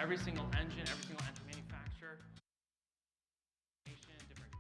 every single engine manufacturer, different.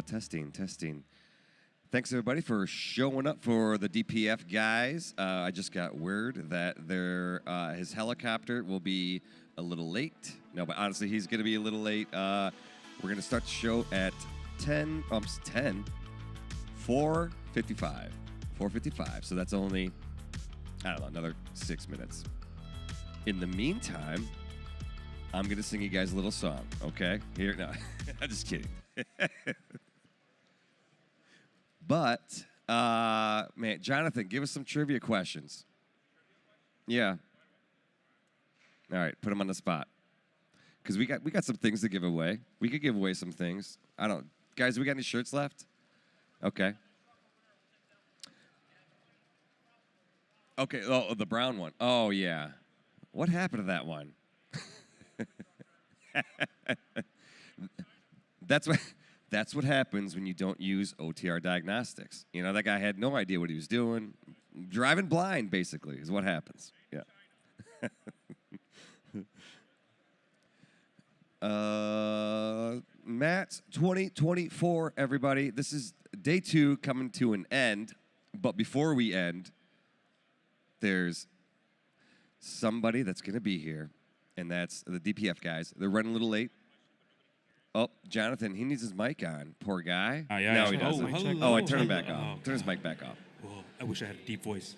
Testing. Thanks, everybody, for showing up for the DPF Guys. I just got word that his helicopter will be a little late. No, but honestly, he's going to be a little late. We're going to start the show at 4:55. 4:55. So that's only, I don't know, another 6 minutes. In the meantime, I'm going to sing you guys a little song, okay? Here, no, I'm just kidding. But, man, Jonathan, give us some trivia questions. Yeah. All right, put them on the spot. Because we got some things to give away. We could give away some things. Guys, do we got any shirts left? Okay. Okay, oh, the brown one. Oh, yeah. What happened to that one? That's what happens when you don't use OTR diagnostics. You know, that guy had no idea what he was doing. Driving blind, basically, is what happens. Yeah. Matt's 2024, everybody. This is day 2 coming to an end. But before we end, there's somebody that's going to be here, and that's the DPF guys. They're running a little late. Oh, Jonathan, he needs his mic on. Poor guy. Yeah, no, he doesn't. I turned him back off. Oh, Turn his mic back off. Well, I wish I had a deep voice.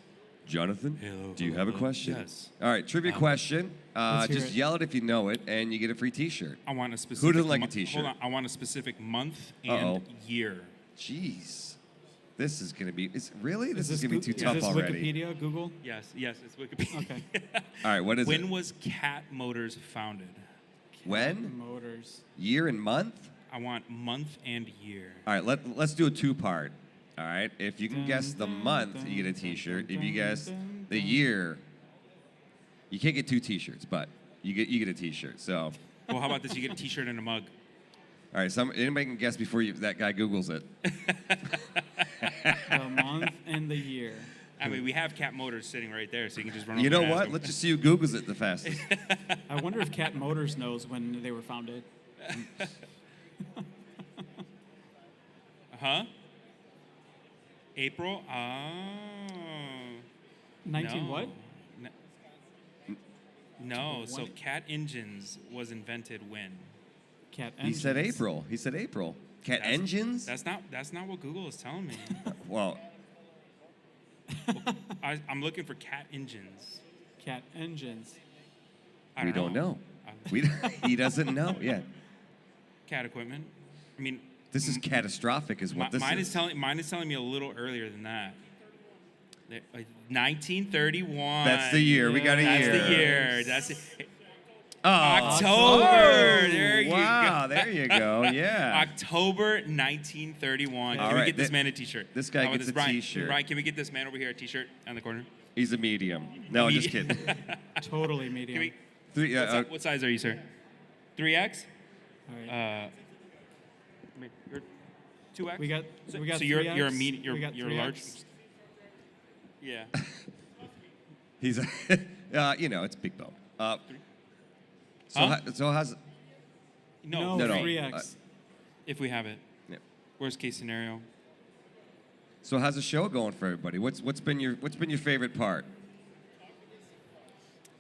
Jonathan, do you have a question? Yes. All right, trivia question. Just yell it if you know it, and you get a free T-shirt. I want a specific. Who doesn't like a T-shirt? Hold on, I want a specific month and year. Jeez, this is gonna be. This is gonna be too is tough this already. Wikipedia, Google? Yes, it's Wikipedia. Okay. All right, what is it? When was Cat Motors founded? When? Motors. Year and month? I want month and year. All right, let's do a 2-part. All right, if you can guess the month, you get a T-shirt. If you guess the year, you can't get 2 T-shirts, but you get a T-shirt. So. Well, how about this? You get a T-shirt and a mug. All right, anybody can guess before that guy Googles it. The month and the year. I mean, we have Cat Motors sitting right there, so you can just run over You know and ask what? them. Let's just see who Googles it the fastest. I wonder if Cat Motors knows when they were founded. Huh? April? 19 what? No, so Cat Engines was invented when? Cat He engines. said April. Cat engines? That's not what Google is telling me. Well, I'm looking for Cat Engines. Cat engines. I we don't know. He doesn't know yet. Cat equipment. I mean, this is catastrophic, is what this mine is. Mine is telling me a little earlier than that. 1931. That's the year. We got a year. That's the year. That's it. Oh, October. There you go. Wow, there you go. Yeah. October 1931. All Can we right, get this man a T-shirt? this guy How about gets a Brian? T-shirt. Brian, can we get this man over here a T-shirt on the corner? He's a medium. No, just kidding. Totally medium. What size are you, sir? 3X? All right. You're 2X? we got so 3X. you're a medium. You're 3X. large. Yeah. He's, it's big bone. Huh? So how's? No, No. 3X. If we have it. Yeah. Worst case scenario. So how's the show going for everybody? What's been your favorite part?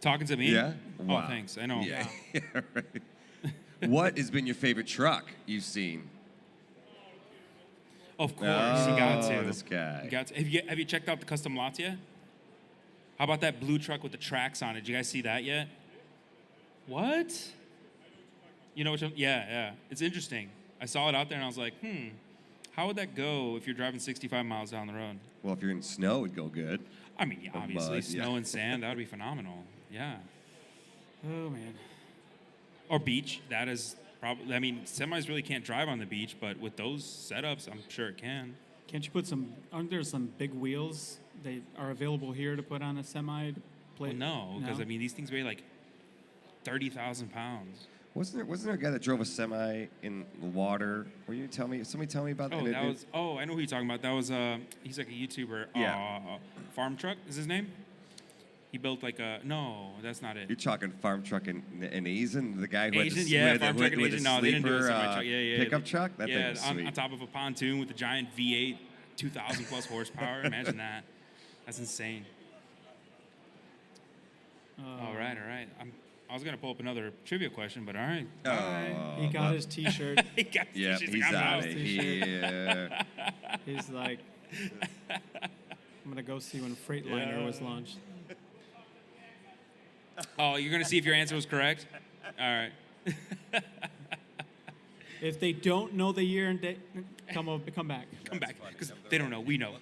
Talking to me? Yeah. Oh, thanks. I know. Yeah. Right. What has been your favorite truck you've seen? Of course, you got to. This guy. You got to. Have you checked out the custom lots yet? How about that blue truck with the tracks on it? Did you guys see that yet? What? You know what? Yeah. It's interesting. I saw it out there and I was like, how would that go if you're driving 65 miles down the road? Well, if you're in snow, it'd go good. I mean, obviously, mud, snow and sand, that would be phenomenal. Yeah. Oh, man. Or beach. That is probably, I mean, semis really can't drive on the beach, but with those setups, I'm sure it can. Can't you put aren't there some big wheels that are available here to put on a semi? Well, no, because, I mean, these things weigh like 30,000 pounds. Wasn't there a guy that drove a semi in the water? Somebody tell me about that. I know who you're talking about. That was, he's like a YouTuber. Yeah. Farm Truck is his name? He built like a no, that's not it. You're talking farm truck and Asian, the guy who Asian, had the, yeah, with farm the, truck and with Asian. the No, they didn't do a sleeper, semi truck. Yeah. pickup truck. That thing Yeah, was on sweet. top of a pontoon with a giant V8, 2,000 plus horsepower. Imagine that. That's insane. All right. I was gonna pull up another trivia question, but all right. He got his T-shirt. He got Yeah, she's he's like, I'm out out. of here. He's like, I'm gonna go see when Freightliner was launched. Oh, you're gonna see if your answer was correct. All right. If they don't know the year and date, come back. Come back because they don't know. We know.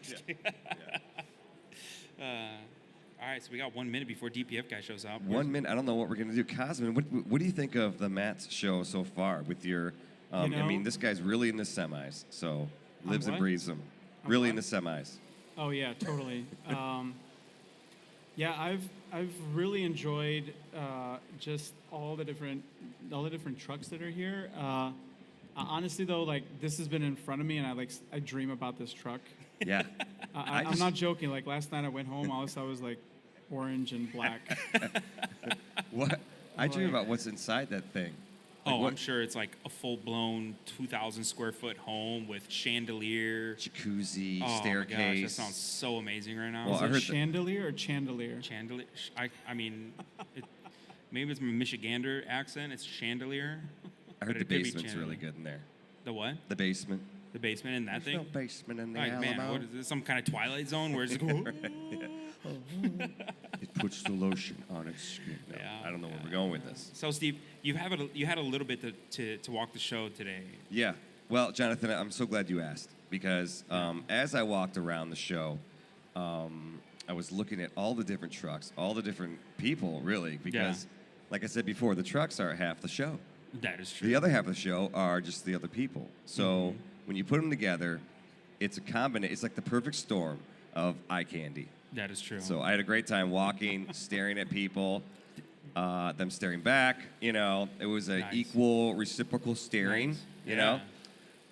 All right, so we got 1 minute before DPF guy shows up. 1 minute. I don't know what we're gonna do. Cosmin, what do you think of the Matt's show so far? With your, I mean, this guy's really in the semis, so lives and what? breathes them. On Really in what? the semis. Oh yeah, totally. Yeah, I've really enjoyed just all the different trucks that are here. Honestly though, like this has been in front of me, and I dream about this truck. Yeah. I'm not joking. Like last night I went home, all I saw was like orange and black. What? I dream Like- about what's inside that thing. Like Oh, what- I'm sure it's like a full-blown 2,000 square foot home with chandelier. Jacuzzi, Oh my gosh, staircase. that sounds so amazing right now. Well, Is I it heard that- chandelier or chandelier? Chandelier. I mean, maybe it's my Michigander accent. It's chandelier. I heard but the it could be basement's really chandelier. good in there. The what? The basement. The basement in that There's no thing? basement in the Like, man, Alamo. what is this? Some kind of Twilight Zone where it's like, It puts the lotion on its skin. No, Yeah, I don't know where we're going with this. So, Steve, you had a little bit to walk the show today. Yeah. Well, Jonathan, I'm so glad you asked because as I walked around the show, I was looking at all the different trucks, all the different people, really, because, like I said before, the trucks are half the show. That is true. The other half of the show are just the other people. So when you put them together, it's a combination. It's like the perfect storm of eye candy. That is true. So I had a great time walking, staring at people, them staring back. You know, it was an Nice. equal, reciprocal staring. Nice. You Yeah.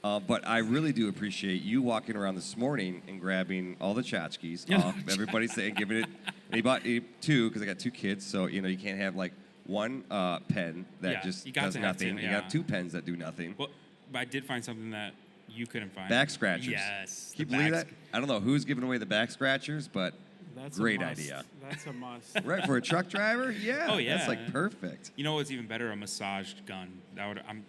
know, but I really do appreciate you walking around this morning and grabbing all the tchotchkes off everybody's thing, giving it. And he bought two because I got two kids, so you know you can't have like one pen that Yeah, just you got does to have nothing. two, You yeah. got two pens that do nothing. Well, but I did find something that you couldn't find. Back scratchers. Yes. Can you the believe back that? I don't know who's giving away the back scratchers, but That's great a must. idea. That's a must. Right, for a truck driver? Yeah. Oh, yeah. That's like perfect. You know what's even better? A massaged gun.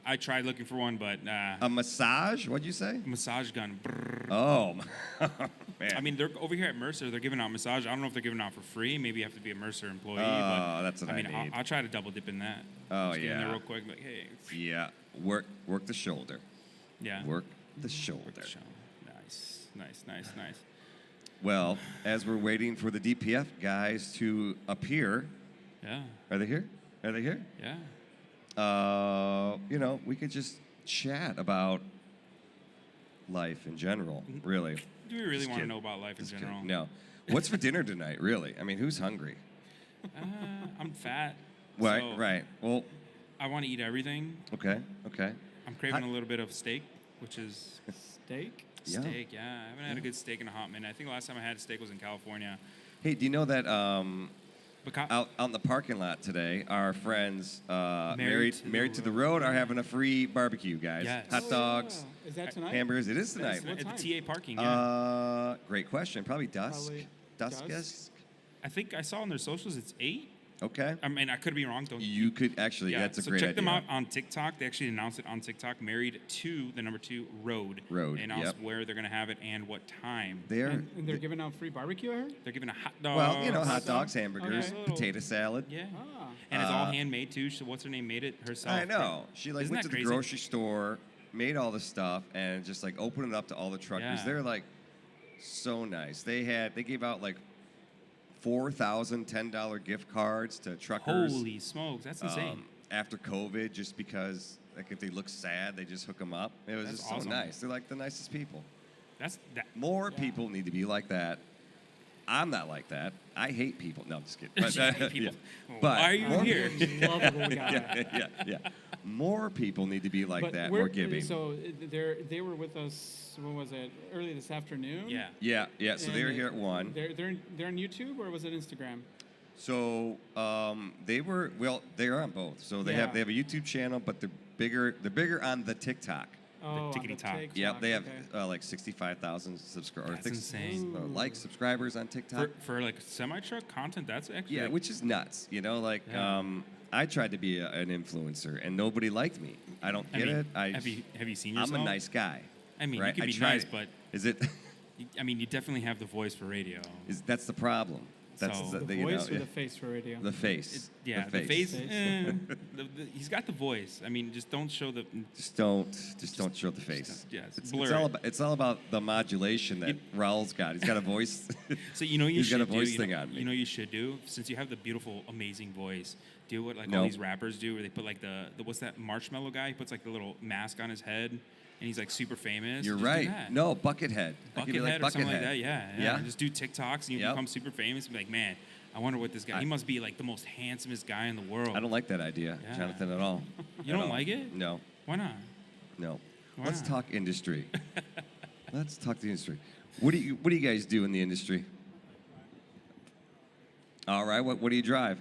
I tried looking for one, but A massage? What'd you say? massage gun. Brrr. Oh, man. I mean, they're over here at Mercer. They're giving out massage. I don't know if they're giving out for free. Maybe you have to be a Mercer employee. Oh, that's what I mean, need. I'll try to double dip in that. Oh, Just get in there yeah. real quick. Like, hey. Yeah. Work the shoulder. Yeah. Work the shoulder. Show. Nice. Well, as we're waiting for the DPF guys to appear, Yeah. are they here? Are they here? Yeah. You know, we could just chat about life in general, really. Do we really Just want to kidding. know about life in Just general? kidding. No. What's for dinner tonight, really? I mean, who's hungry? I'm fat. Right, so right. Well, I want to eat everything. okay. I'm craving Hi- a little bit of steak, which is Steak? Yeah. steak. Yeah, I haven't had a good steak in a hot minute. I think the last time I had a steak was in California. Hey, do you know that But out in the parking lot today, our friends Married to the Road are having a free barbecue, guys. Yes. Hot Oh, dogs, Is that tonight? hamburgers. It is tonight. What at time? the TA parking. Yeah. Great question. Probably dusk. Probably Dusk. dusk. I think I saw on their socials it's 8. Okay. I mean, I could be wrong. Don't. You could actually. Yeah, That's a so great check idea. them out on TikTok. They actually announced it on TikTok. Married to the number 2 Road. Road, And also yep. where they're gonna have it and what time. They're And they're giving out free barbecue, I heard? They're giving a hot dog. well, you know, hot dogs, hamburgers, Okay. potato salad. Yeah. Ah. And it's all handmade too. So what's her name made it herself. I know. She like Isn't went that to the crazy? grocery store, made all the stuff, and just like opened it up to all the truckers. Yeah. They're like so nice. They gave out like 4,000 $10 gift cards to truckers. Holy smokes, that's insane. After COVID, just because like if they look sad, they just hook them up. It was That's just awesome. so nice. They're like the nicest people. That's that. More people need to be like that. I'm not like that. I hate people. No, I'm just kidding. But, You hate people. yeah. Why But are you more here? Lovable guy. yeah. More people need to be like But that. we're- More giving. So they were with us. When was it? Early this afternoon. Yeah. Yeah. So they were And here at 1. They're on YouTube or was it Instagram? So they are on both. So they have a YouTube channel, but they're bigger on the TikTok. Oh, tickety top. Yep, they have okay. like 65,000 subscribers. That's insane. Like subscribers on TikTok. For like semi-truck content, that's actually Yeah, which is nuts. You know, like I tried to be an influencer and nobody liked me. I don't get it. Have you seen yourself? I'm a nice guy. I mean, right? you can be tried nice, it. but Is it? I mean, you definitely have the voice for radio. That's the problem. That's So- The you voice know, or the face for radio? the face. Yeah, the the face. Face. He's got the voice. I mean, just don't show the. Just don't show the face. yeah, it's it's all about the modulation that Raul's got. He's got a voice. So you know you He's should got a voice do. thing on me. You know you should do, since you have the beautiful, amazing voice. Do what all No. these rappers do, where they put like the what's that marshmallow guy? He puts like the little mask on his head, and he's like super famous. You're Just do right. that. No, Buckethead. I give you, Buckethead like, or something like Buckethead. that. Yeah. Yeah. Just do TikToks and you Yep. become super famous. And be like, man, I wonder what this guy. He must be like the most handsomest guy in the world. I don't like that idea, Yeah. Jonathan, at all. You At don't all. like it? No, Why not? no. Why Let's not? talk industry. Let's talk the industry. What do you guys do in the industry? All right. What do you drive?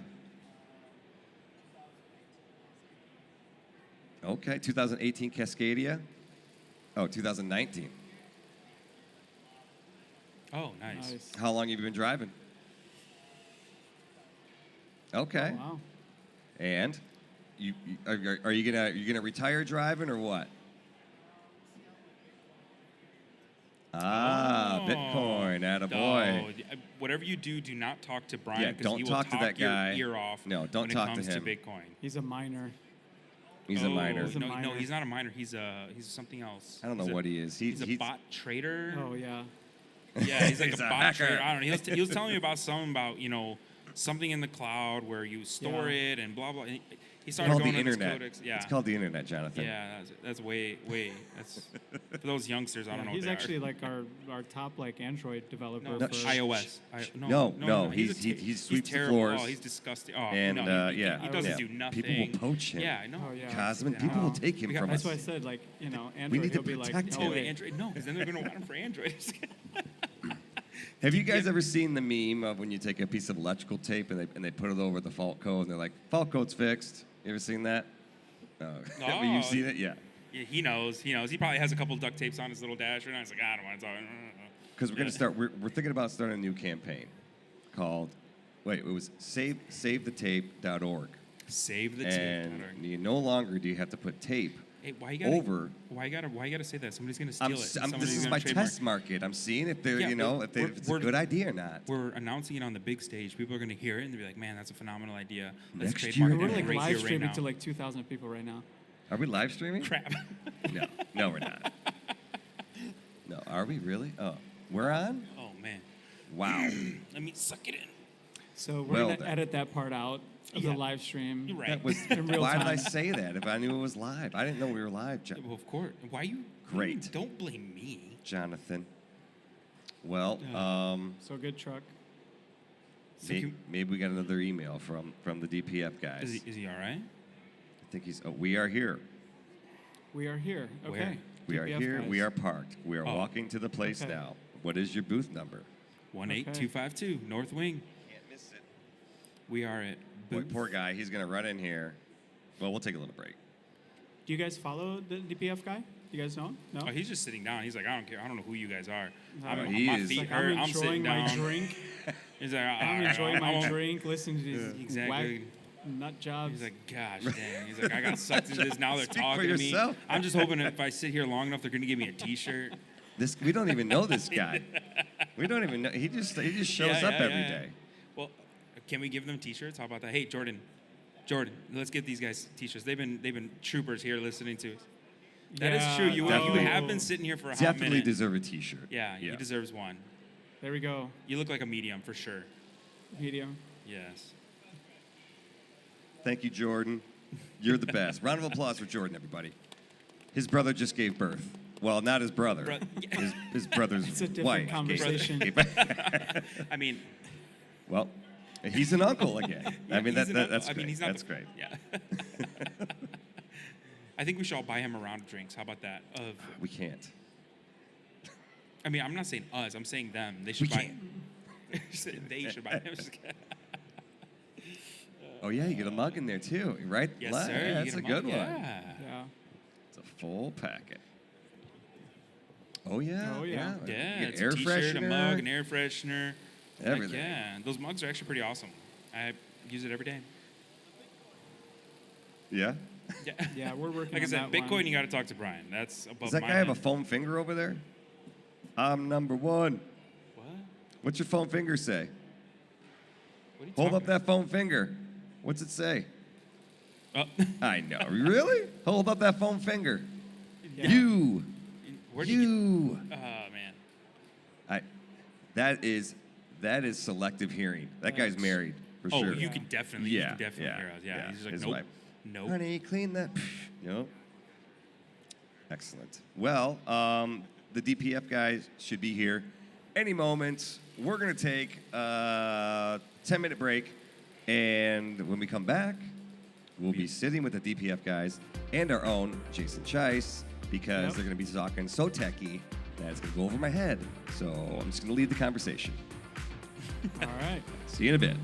Okay, 2018 Cascadia. Oh, 2019. Oh, nice. How long have you been driving? Okay. Oh, wow. And are you gonna retire driving or what? Ah, Oh. Bitcoin, attaboy. Oh, whatever you do, do not talk to Brian Yeah, because don't he will talk to talk that your guy. ear off. No, don't when talk it to comes him. to Bitcoin. He's a minor. He's a minor. He's a No, minor. he's not a minor. He's something else. I don't know He's what he is. He's a bot trader. Oh, yeah. Yeah, he's like He's a a bot hacker. trader. I don't know. He was telling me about something about something in the cloud where you store Yeah. it and blah blah. And he It's started called going the on his internet. codex. Yeah. It's called the internet, Jonathan. Yeah, that's way. That's for those youngsters. I don't know. He's what they actually are. like our top like Android developer. No, for iOS. No, He he sweeps the terrible. floors. Oh, he's disgusting. Oh, And no, he yeah, doesn't yeah. do nothing. People will poach him. Yeah, I know. Oh, yeah. Cosmin, Yeah. people will take him We got- from That's us. why I said, like, Android, need to he'll be like, protect no him. Oh, way. Android. No, because then they're gonna want him for Android. Have you guys ever seen the meme of when you take a piece of electrical tape and they put it over the fault code and they're like, fault code's fixed? You ever seen that? Oh. Oh. You've seen it? Yeah. Yeah, he knows. He knows. He probably has a couple duct tapes on his little dash right now. He's like, I don't want to talk. Because we're going to start, we're thinking about starting a new campaign called, it was savethetape.org. Save the And tape. you no longer do you have to put tape Hey, why you gotta, over. Why you gotta say that? Somebody's gonna steal it. Somebody's This is gonna my trademark. test market. I'm seeing if they're, Yeah, if it's a we're- good idea or not. We're announcing it on the big stage. People are gonna hear it and they'll be like, "Man, that's a phenomenal idea." Let's Next trademark year, it We're and like raise live it right streaming now. to like 2,000 people right now. Are we live streaming? Crap. No, we're not. No, are we really? Oh, we're on? Oh man. Wow. Let me suck it in. So we're Well gonna then. edit that part out of Yeah. the live stream. You're right. That was, In real why did I time. say that if I knew it was live? I didn't know we were live, Well, of course. Why you? Great. Don't blame me. Jonathan. Well, So good truck. So maybe we got another email from the DPF guys. Is he all right? I think he's. Oh, we are here. We are here. Where? Okay. We are DPF here. guys. We are parked. We are Oh. walking to the place Okay. now. What is your booth number? 18252 North Wing. Can't miss it. We are at. Boy, booth- poor guy. He's gonna run in here. Well, we'll take a little break. Do you guys follow the DPF guy? You guys know him? No. Oh, he's just sitting down. He's like, I don't care. I don't know who you guys are. He my is- feet Like, hurt. I'm I'm sitting enjoying my down. drink. He's like, I'm enjoying my drink, listening to these Exactly. nut jobs. He's like, gosh dang. He's like, I got sucked into this. Now they're Speak for talking to me. yourself. I'm just hoping if I sit here long enough, they're going to give me a T-shirt. We don't even know this guy. We don't even know. He just shows up every day. Well, can we give them T-shirts? How about that? Hey, Jordan, let's get these guys T-shirts. They've been troopers here listening to us. That is true. You Definitely. have been sitting here for a hot Definitely minute. deserve a T-shirt. Yeah, he deserves one. There we go. You look like a medium for sure. Medium. Yes. Thank you, Jordan. You're the best. Round of applause for Jordan, everybody. His brother just gave birth. Well, not his brother. His brother's It's a different wife. conversation. I mean, Well, he's an uncle again. I mean, he's an uncle. that's I great. mean, he's not That's the- great. Yeah. I think we should all buy him a round of drinks. How about that? We can't. I mean, I'm not saying us. I'm saying them. They should We buy. They should buy him. Oh yeah, you get a mug in there too, right? Yes, Left? sir. Yeah, You that's get a mug. good one. Yeah. Yeah. It's a full packet. Oh yeah. Oh, yeah. Yeah, You it's get air a t-shirt, a freshener, mug, an air freshener. Heck everything. yeah, those mugs are actually pretty awesome. I use it every day. Yeah. Yeah. Yeah, we're working Like I on said, that Bitcoin, one. you got to talk to Brian. That's above Does that my guy have a head. foam finger over there? I'm number one. What? What's your foam finger say? What are you Hold talking up that foam finger. What's it say? about? I know. Really? Hold up that foam finger. Yeah. You. Where do you You. get... Oh, man. That is selective hearing. That guy's That's- married for Oh, sure. you can definitely, Yeah, hear us. Yeah. yeah. He's just like, His nope, wife. nope. Honey, clean that. Nope. Excellent. Well, the DPF guys should be here any moment. We're going to take a 10-minute break, and when we come back, we'll be sitting with the DPF guys and our own Jason Chice because Yep. they're going to be talking so techy that it's going to go over my head. So I'm just going to lead the conversation. All right. See you in a bit.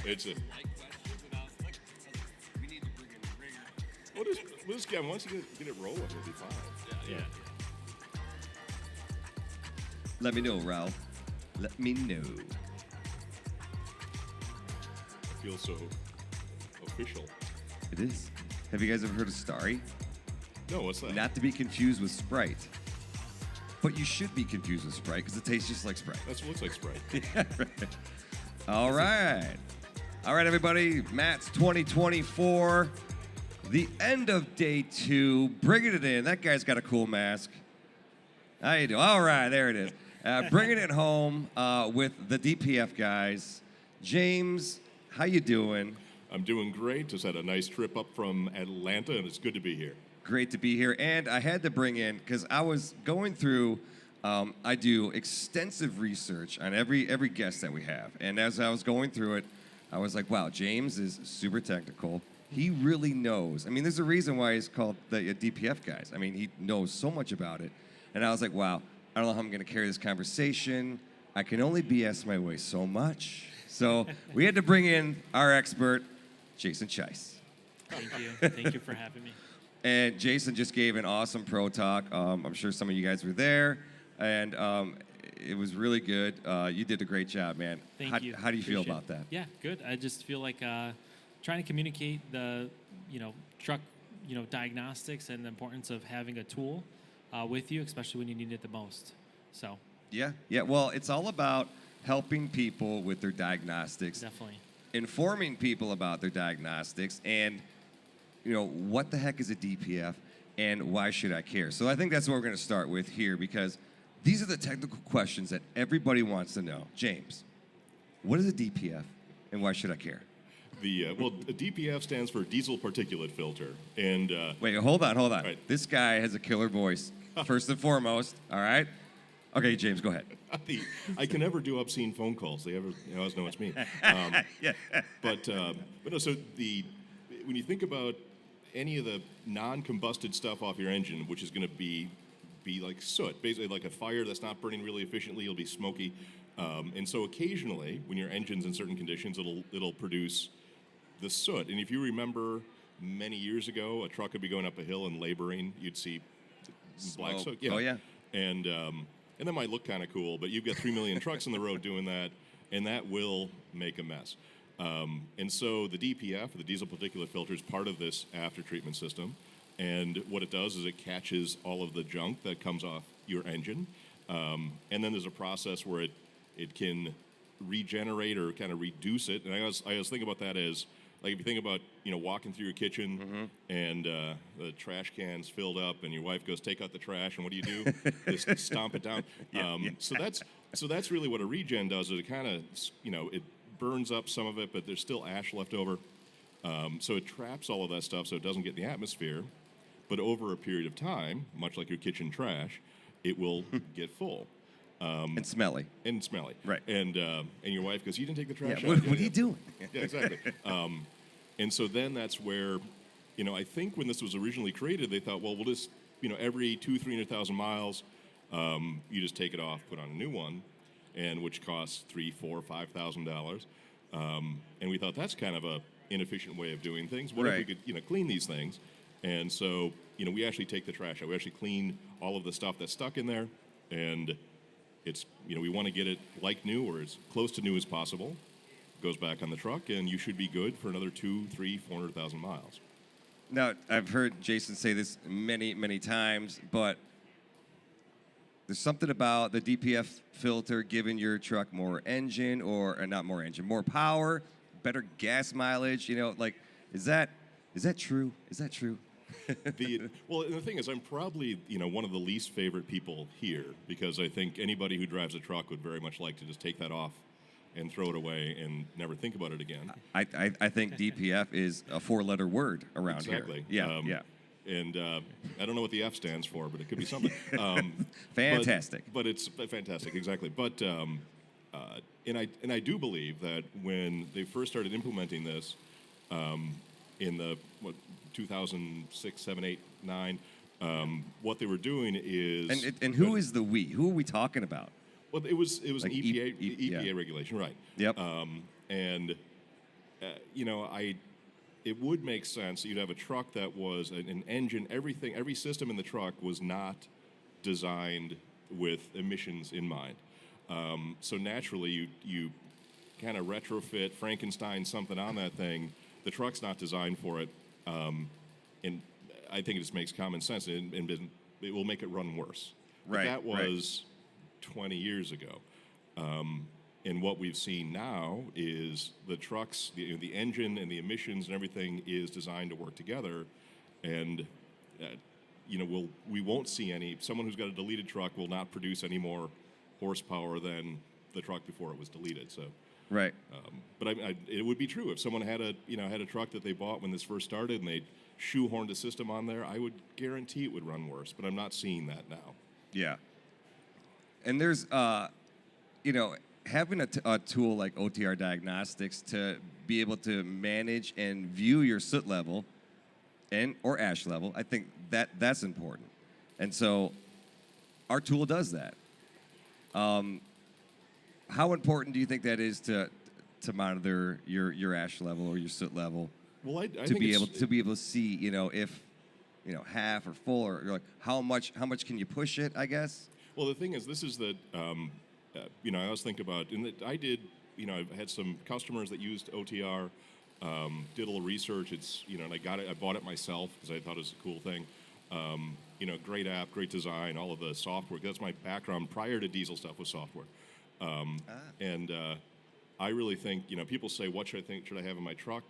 It's a. We'll just get once you get it rolling, it'll be fine. Yeah. Let me know, Ralph. Let me know. I feel so official. It is. Have you guys ever heard of Starry? No, what's that? Not to be confused with Sprite. But you should be confused with Sprite because it tastes just like Sprite. That's what looks like Sprite. Yeah, right. All right. All right, everybody. Matt's 2024. The end of day 2. Bringing it in. That guy's got a cool mask. How you doing? All right, there it is. Bringing it home with the DPF guys. James, how you doing? I'm doing great. Just had a nice trip up from Atlanta, and it's good to be here. Great to be here. And I had to bring in, because I was going through, I do extensive research on every guest that we have. And as I was going through it, I was like, wow, James is super technical. He really knows. I mean, there's a reason why he's called the DPF guys. I mean, he knows so much about it. And I was like, wow, I don't know how I'm going to carry this conversation. I can only BS my way so much. So we had to bring in our expert, Jason Chice. Thank you. Thank you for having me. And Jason just gave an awesome pro talk. I'm sure some of you guys were there. And it was really good. You did a great job, man. Thank you. How do you feel Appreciate about that? Yeah, good. I just feel like trying to communicate the, truck, diagnostics and the importance of having a tool with you, especially when you need it the most. So. Yeah. Well, it's all about helping people with their diagnostics. Definitely. Informing people about their diagnostics and, what the heck is a DPF and why should I care? So I think that's what we're going to start with here because these are the technical questions that everybody wants to know. James, what is a DPF and why should I care? A DPF stands for diesel particulate filter. And wait, hold on. Right. This guy has a killer voice, first and foremost. All right. Okay, James, go ahead. I can never do obscene phone calls. They always know it's me. Yeah. But no. So when you think about any of the non-combusted stuff off your engine, which is going to be like soot, basically like a fire that's not burning really efficiently, it'll be smoky. And so occasionally, when your engine's in certain conditions, it'll produce the soot. And if you remember, many years ago, a truck would be going up a hill and laboring. You'd see black soot. Oh yeah. And that might look kind of cool, but you've got 3 million trucks on the road doing that, and that will make a mess. And so the DPF, the diesel particulate filter, is part of this after-treatment system. And what it does is it catches all of the junk that comes off your engine. And then there's a process where it can regenerate or kind of reduce it. And I always think about that as, like if you think about, walking through your kitchen and the trash can's filled up and your wife goes, take out the trash, and what do? Just stomp it down. So that's really what a regen does, is it kind of, it burns up some of it, but there's still ash left over. So it traps all of that stuff so it doesn't get in the atmosphere. But over a period of time, much like your kitchen trash, it will get full. And smelly. Right. And your wife goes, you didn't take the trash out. What are you doing? Yeah, exactly. And so then that's where, I think when this was originally created, they thought, well, we'll just, every 200,000-300,000 miles, you just take it off, put on a new one, and which costs $3,000, $4,000, $5,000. And we thought that's kind of a inefficient way of doing things. What if we could, clean these things? And so, we actually take the trash out. We actually clean all of the stuff that's stuck in there, and it's, we want to get it like new or as close to new as possible. Goes back on the truck, and you should be good for another 200,000, 300,000, 400,000 miles. Now, I've heard Jason say this many, many times, but there's something about the DPF filter giving your truck more engine, more power, better gas mileage. Is that true? Is that true? Well, the thing is, I'm probably one of the least favorite people here because I think anybody who drives a truck would very much like to just take that off and throw it away and never think about it again. I think DPF is a 4-letter word around exactly. here. Yeah. And I don't know what the F stands for, but it could be something. Fantastic. But it's fantastic, exactly. But and I do believe that when they first started implementing this in the 2006, 7, 8, 9, what they were doing is and who is the we? Who are we talking about? Well, it was like an EPA regulation, right? Yep. And you know, it would make sense that you'd have a truck that was an engine, everything, every system in the truck was not designed with emissions in mind. So naturally, you kind of retrofit Frankenstein something on that thing. The truck's not designed for it, and I think it just makes common sense, and it will make it run worse. But Right, that right. was 20 years ago. And what we've seen now is the trucks, the engine and the emissions and everything is designed to work together. And, you know, we won't see someone who's got a deleted truck will not produce any more horsepower than the truck before it was deleted. So, Right. but it would be true if someone had a truck that they bought when this first started and they shoehorned a system on there, I would guarantee it would run worse. But I'm not seeing that now. Yeah. And there's, you know, having a tool like OTR Diagnostics to be able to manage and view your soot level or ash level, I think that's important. And so our tool does that. How important do you think that is to monitor your ash level or your soot level? Well, I to think be able to see, you know, if half or full, or like how much can you push it, I guess. Well, the thing is, this is that, you know, I always think about, and that I did, you know, I've had some customers that used OTR, did a little research. It's, you know, and I bought it myself because I thought it was a cool thing. You know, great app, great design, all of the software. That's my background prior to diesel stuff was software. And I really think, you know, people say, what should I have in my truck?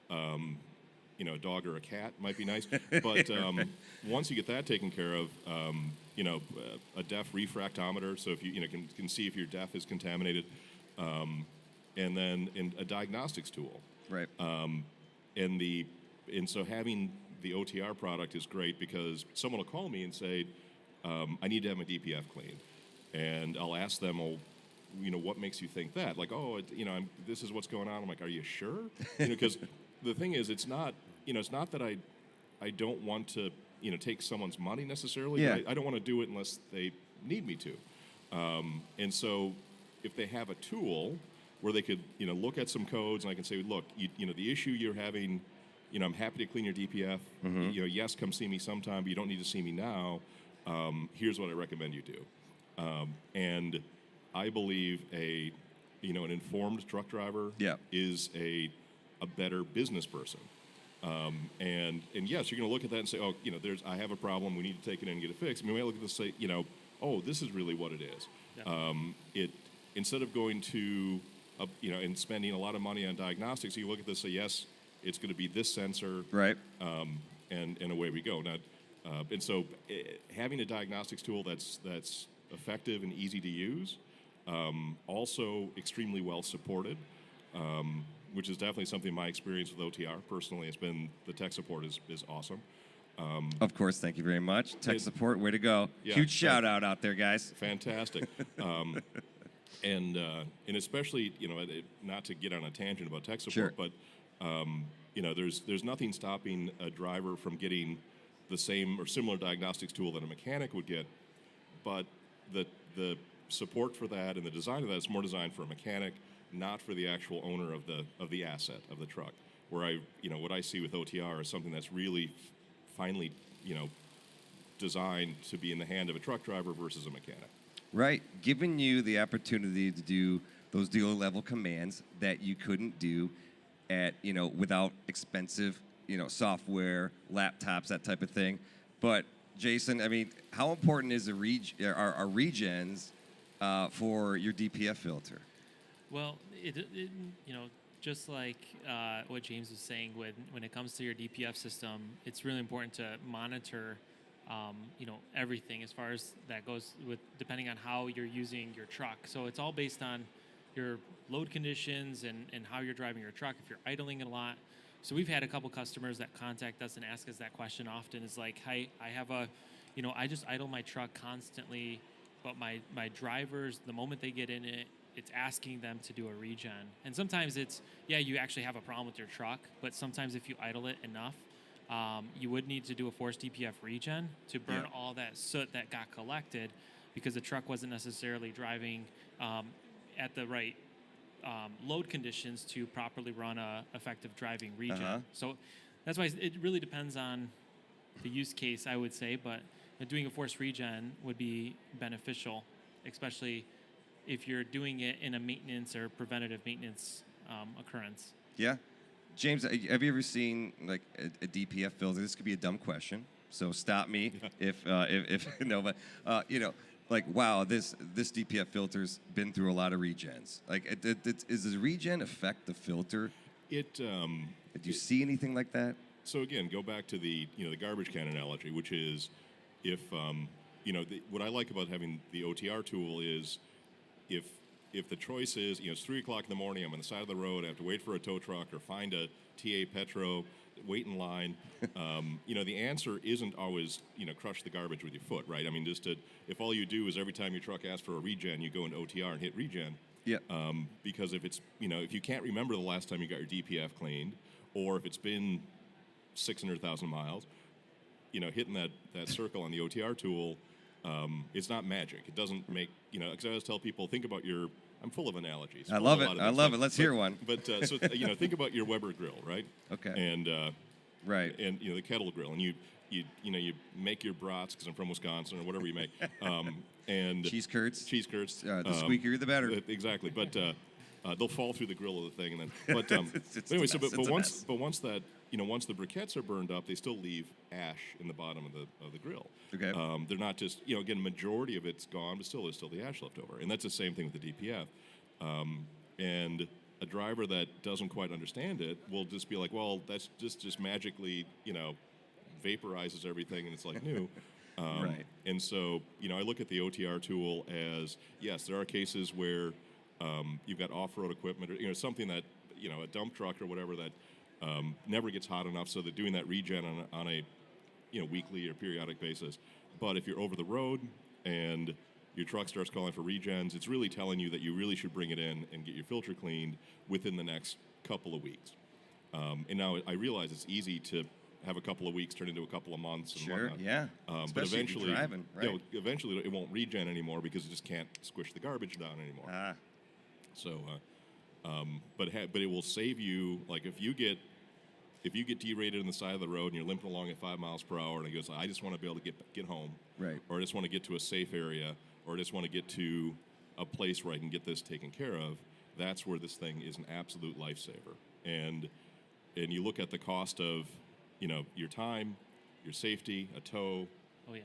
You know, a dog or a cat might be nice. But once you get that taken care of, you know, a DEF refractometer, so if you can see if your DEF is contaminated, and then a diagnostics tool. Right. And so having the OTR product is great because someone will call me and say, I need to have my DPF clean. And I'll ask them, well, you know, what makes you think that? Like, oh, you know, this is what's going on. I'm like, are you sure? You know, because the thing is, it's not that I don't want to, you know, take someone's money necessarily. Yeah. But I don't want to do it unless they need me to. And so if they have a tool where they could, you know, look at some codes and I can say, look, you know, the issue you're having, you know, I'm happy to clean your DPF. Mm-hmm. You know, yes, come see me sometime, but you don't need to see me now. Here's what I recommend you do. And I believe an informed truck driver Yeah. is a better business person. And yes, you're going to look at that and say, oh, you know, I have a problem. We need to take it in and get it fixed. I mean, we might look at this and say, you know, oh, this is really what it is. Yeah. Instead of going to, you know, and spending a lot of money on diagnostics, you look at this and say, yes, it's going to be this sensor. Right. And away we go. Now, and so having a diagnostics tool that's effective and easy to use, also extremely well supported, which is definitely something my experience with OTR personally has been. The tech support is awesome. Of course, thank you very much. Tech support, way to go. Yeah, Huge shout out there, guys. Fantastic. And especially, you know, not to get on a tangent about tech support, Sure. but you know, there's nothing stopping a driver from getting the same or similar diagnostics tool that a mechanic would get, but the support for that and the design of that is more designed for a mechanic, not for the actual owner of the asset of the truck. Where what I see with OTR is something that's really finely, you know, designed to be in the hand of a truck driver versus a mechanic. Right. Giving you the opportunity to do those dealer level commands that you couldn't do without expensive, you know, software, laptops, that type of thing. But Jason, I mean, how important is our regens for your DPF filter? Well, you know, just like what James was saying, when it comes to your DPF system, it's really important to monitor, you know, everything as far as that goes with depending on how you're using your truck. So it's all based on your load conditions and how you're driving your truck. If you're idling it a lot. So we've had a couple customers that contact us and ask us that question often. Is like, hey, I have I just idle my truck constantly, but my drivers, the moment they get in it, it's asking them to do a regen. And sometimes it's, you actually have a problem with your truck, but sometimes if you idle it enough, you would need to do a forced DPF regen to burn all that soot that got collected because the truck wasn't necessarily driving at the right load conditions to properly run a effective driving regen. Uh-huh. So that's why it really depends on the use case, I would say, but doing a forced regen would be beneficial, especially if you're doing it in a maintenance or preventative maintenance occurrence. Yeah. James, have you ever seen like a DPF filter? This could be a dumb question, so stop me if no, but like wow, this DPF filter's been through a lot of regens. Like, does the regen affect the filter? It. Do you see anything like that? So again, go back to the the garbage can analogy, which is if what I like about having the OTR tool is if the choice is it's 3 o'clock in the morning, I'm on the side of the road, I have to wait for a tow truck or find a TA Petro, wait in line. The answer isn't always crush the garbage with your foot, right? I mean, if all you do is every time your truck asks for a regen, you go into OTR and hit regen. Yeah. Because if it's if you can't remember the last time you got your DPF cleaned, or if it's been 600,000 miles, hitting that circle on the OTR tool, it's not magic. It doesn't make because I always tell people, think about your. I'm full of analogies. I love it. I love it. Let's hear one. But so think about your Weber grill, right? Okay. And right. And the kettle grill, and you make your brats, because I'm from Wisconsin, or whatever you make, and cheese curds. Cheese curds. The squeakier the better. Exactly. But they'll fall through the grill of the thing, and then. But anyway, but once that once the briquettes are burned up, they still leave ash in the bottom of the grill. Okay. They're not just again, majority of it's gone, but there's still the ash left over, and that's the same thing with the DPF. And a driver that doesn't quite understand it will just be like, well, that's just magically vaporizes everything, and it's like new. Right. And so I look at the OTR tool as, yes, there are cases where you've got off-road equipment or something that a dump truck or whatever that never gets hot enough, so they're doing that regen on a weekly or periodic basis. But if you're over the road and your truck starts calling for regens, it's really telling you that you really should bring it in and get your filter cleaned within the next couple of weeks. And now I realize it's easy to have a couple of weeks turn into a couple of months and sure, whatnot. yeah. But Especially if you're eventually, driving, right. Eventually it won't regen anymore because it just can't squish the garbage down anymore. Ah. So, but it will save you. Like if you get derated on the side of the road and you're limping along at 5 miles per hour, and it goes, I just want to be able to get home, right? Or I just want to get to a safe area, or I just want to get to a place where I can get this taken care of. That's where this thing is an absolute lifesaver. And you look at the cost of your time, your safety, a tow. Oh yeah.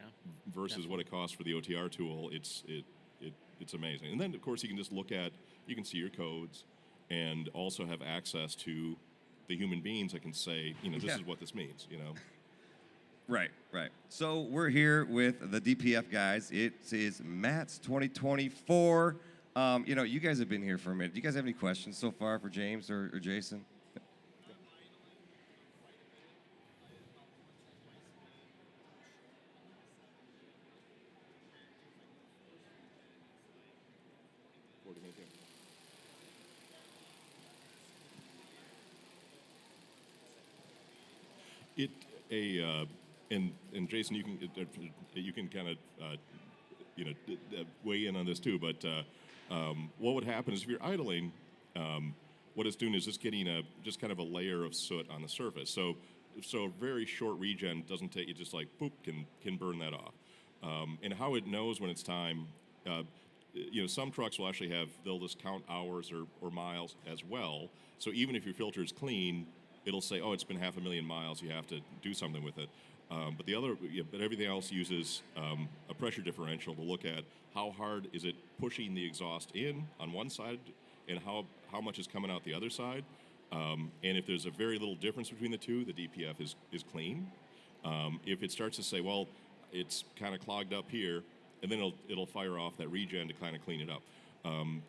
Versus Definitely. what it costs for the OTR tool, it's amazing. And then of course you can see your codes, and also have access to the human beings that can say, this is what this means, Right. So we're here with the DPF guys. It is Matt's 2024. You guys have been here for a minute. Do you guys have any questions so far for James or Jason? And Jason, you can kind of weigh in on this too. But what would happen is if you're idling, what it's doing is just getting just kind of a layer of soot on the surface. So a very short regen doesn't take it, just like boop can burn that off. And how it knows when it's time. Some trucks will actually they'll just count hours or miles as well. So even if your filter is clean, it'll say, oh, it's been 500,000 miles. You have to do something with it. But everything else uses a pressure differential to look at how hard is it pushing the exhaust in on one side, and how much is coming out the other side. And if there's a very little difference between the two, the DPF is clean. If it starts to say, well, it's kind of clogged up here, and then it'll fire off that regen to kind of clean it up.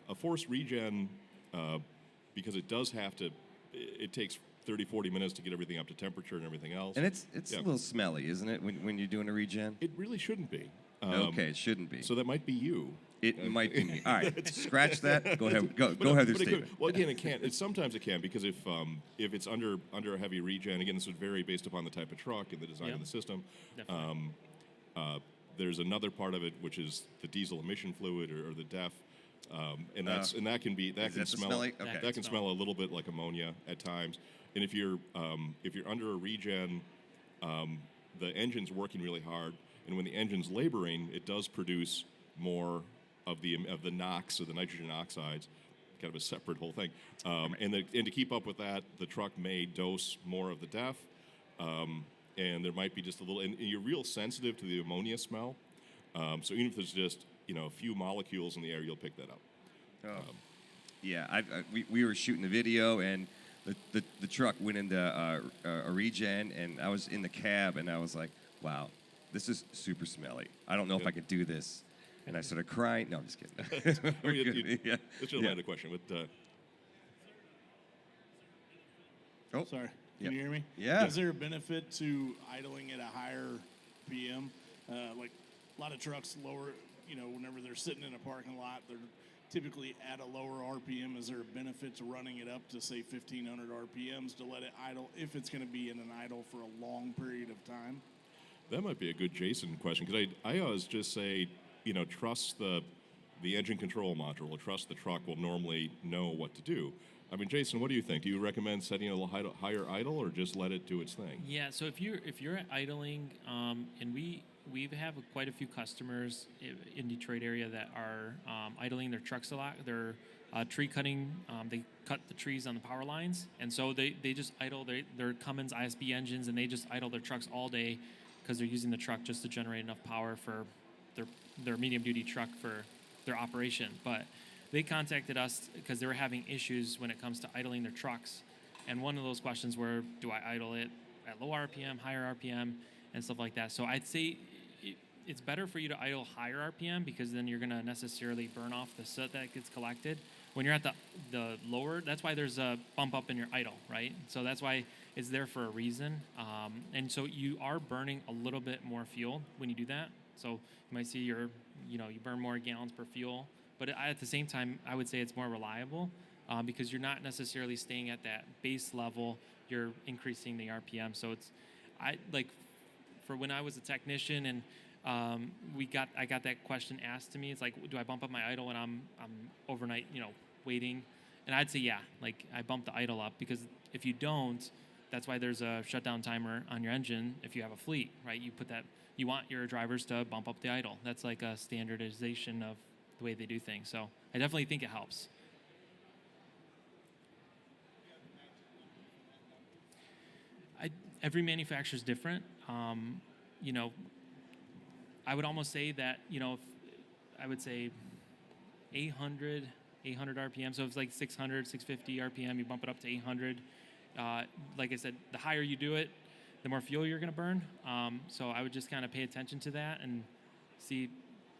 A forced regen, because it takes 30, 40 minutes to get everything up to temperature and everything else. And it's a little smelly, isn't it, when you're doing a regen? It really shouldn't be. Okay, it shouldn't be. So that might be you. It might be me. All right, scratch that. Go ahead. Go ahead. Your statement. Well, again, it can. Sometimes it can, because if it's under a heavy regen, again, this would vary based upon the type of truck and the design of the system. Definitely. There's another part of it, which is the diesel emission fluid or the DEF. And that can be Is that the smelly? Okay. that can smell a little bit like ammonia at times. And if you're under a regen, the engine's working really hard, and when the engine's laboring, it does produce more of the NOx, or the nitrogen oxides, kind of a separate whole thing. And to keep up with that, the truck may dose more of the DEF, and there might be just a little. And you're real sensitive to the ammonia smell, so even if there's just a few molecules in the air, you'll pick that up. Yeah, we were shooting the video, and the truck went into a regen, and I was in the cab, and I was like, wow, this is super smelly. I don't know if I could do this. And I started crying. No, I'm just kidding. We're good. Yeah. Let's just land a question with. Oh, Sorry, Yep. can you hear me? Yeah. Is there a benefit to idling at a higher PM? Like a lot of trucks lower, whenever they're sitting in a parking lot, they're typically at a lower RPM. Is there a benefit to running it up to say 1,500 RPMs to let it idle if it's going to be in an idle for a long period of time? That might be a good Jason question, because I always just say, trust the engine control module, or trust the truck will normally know what to do. I mean, Jason, what do you think? Do you recommend setting a little higher idle, or just let it do its thing? Yeah. So if you're idling, and we have quite a few customers in Detroit area that are idling their trucks a lot. They're tree cutting. They cut the trees on the power lines, and so they just idle their Cummins ISB engines, and they just idle their trucks all day because they're using the truck just to generate enough power for their medium duty truck for their operation. But they contacted us because they were having issues when it comes to idling their trucks, and one of those questions were, do I idle it at low RPM, higher RPM, and stuff like that. So I'd say it's better for you to idle higher RPM, because then you're going to necessarily burn off the soot that gets collected. When you're at the lower, that's why there's a bump up in your idle, right? So that's why it's there for a reason. And so you are burning a little bit more fuel when you do that. So you might see you burn more gallons per fuel. But at the same time, I would say it's more reliable because you're not necessarily staying at that base level. You're increasing the RPM. So for when I was a technician and I got that question asked to me. It's like, do I bump up my idle when I'm overnight, waiting? And I'd say, yeah, like I bump the idle up, because if you don't, that's why there's a shutdown timer on your engine. If you have a fleet, right, you want your drivers to bump up the idle. That's like a standardization of the way they do things. So I definitely think it helps. Every manufacturer is different. I would almost say that, I would say 800 RPM. So if it's like 600, 650 RPM, you bump it up to 800. Like I said, the higher you do it, the more fuel you're going to burn. So I would just kind of pay attention to that and see.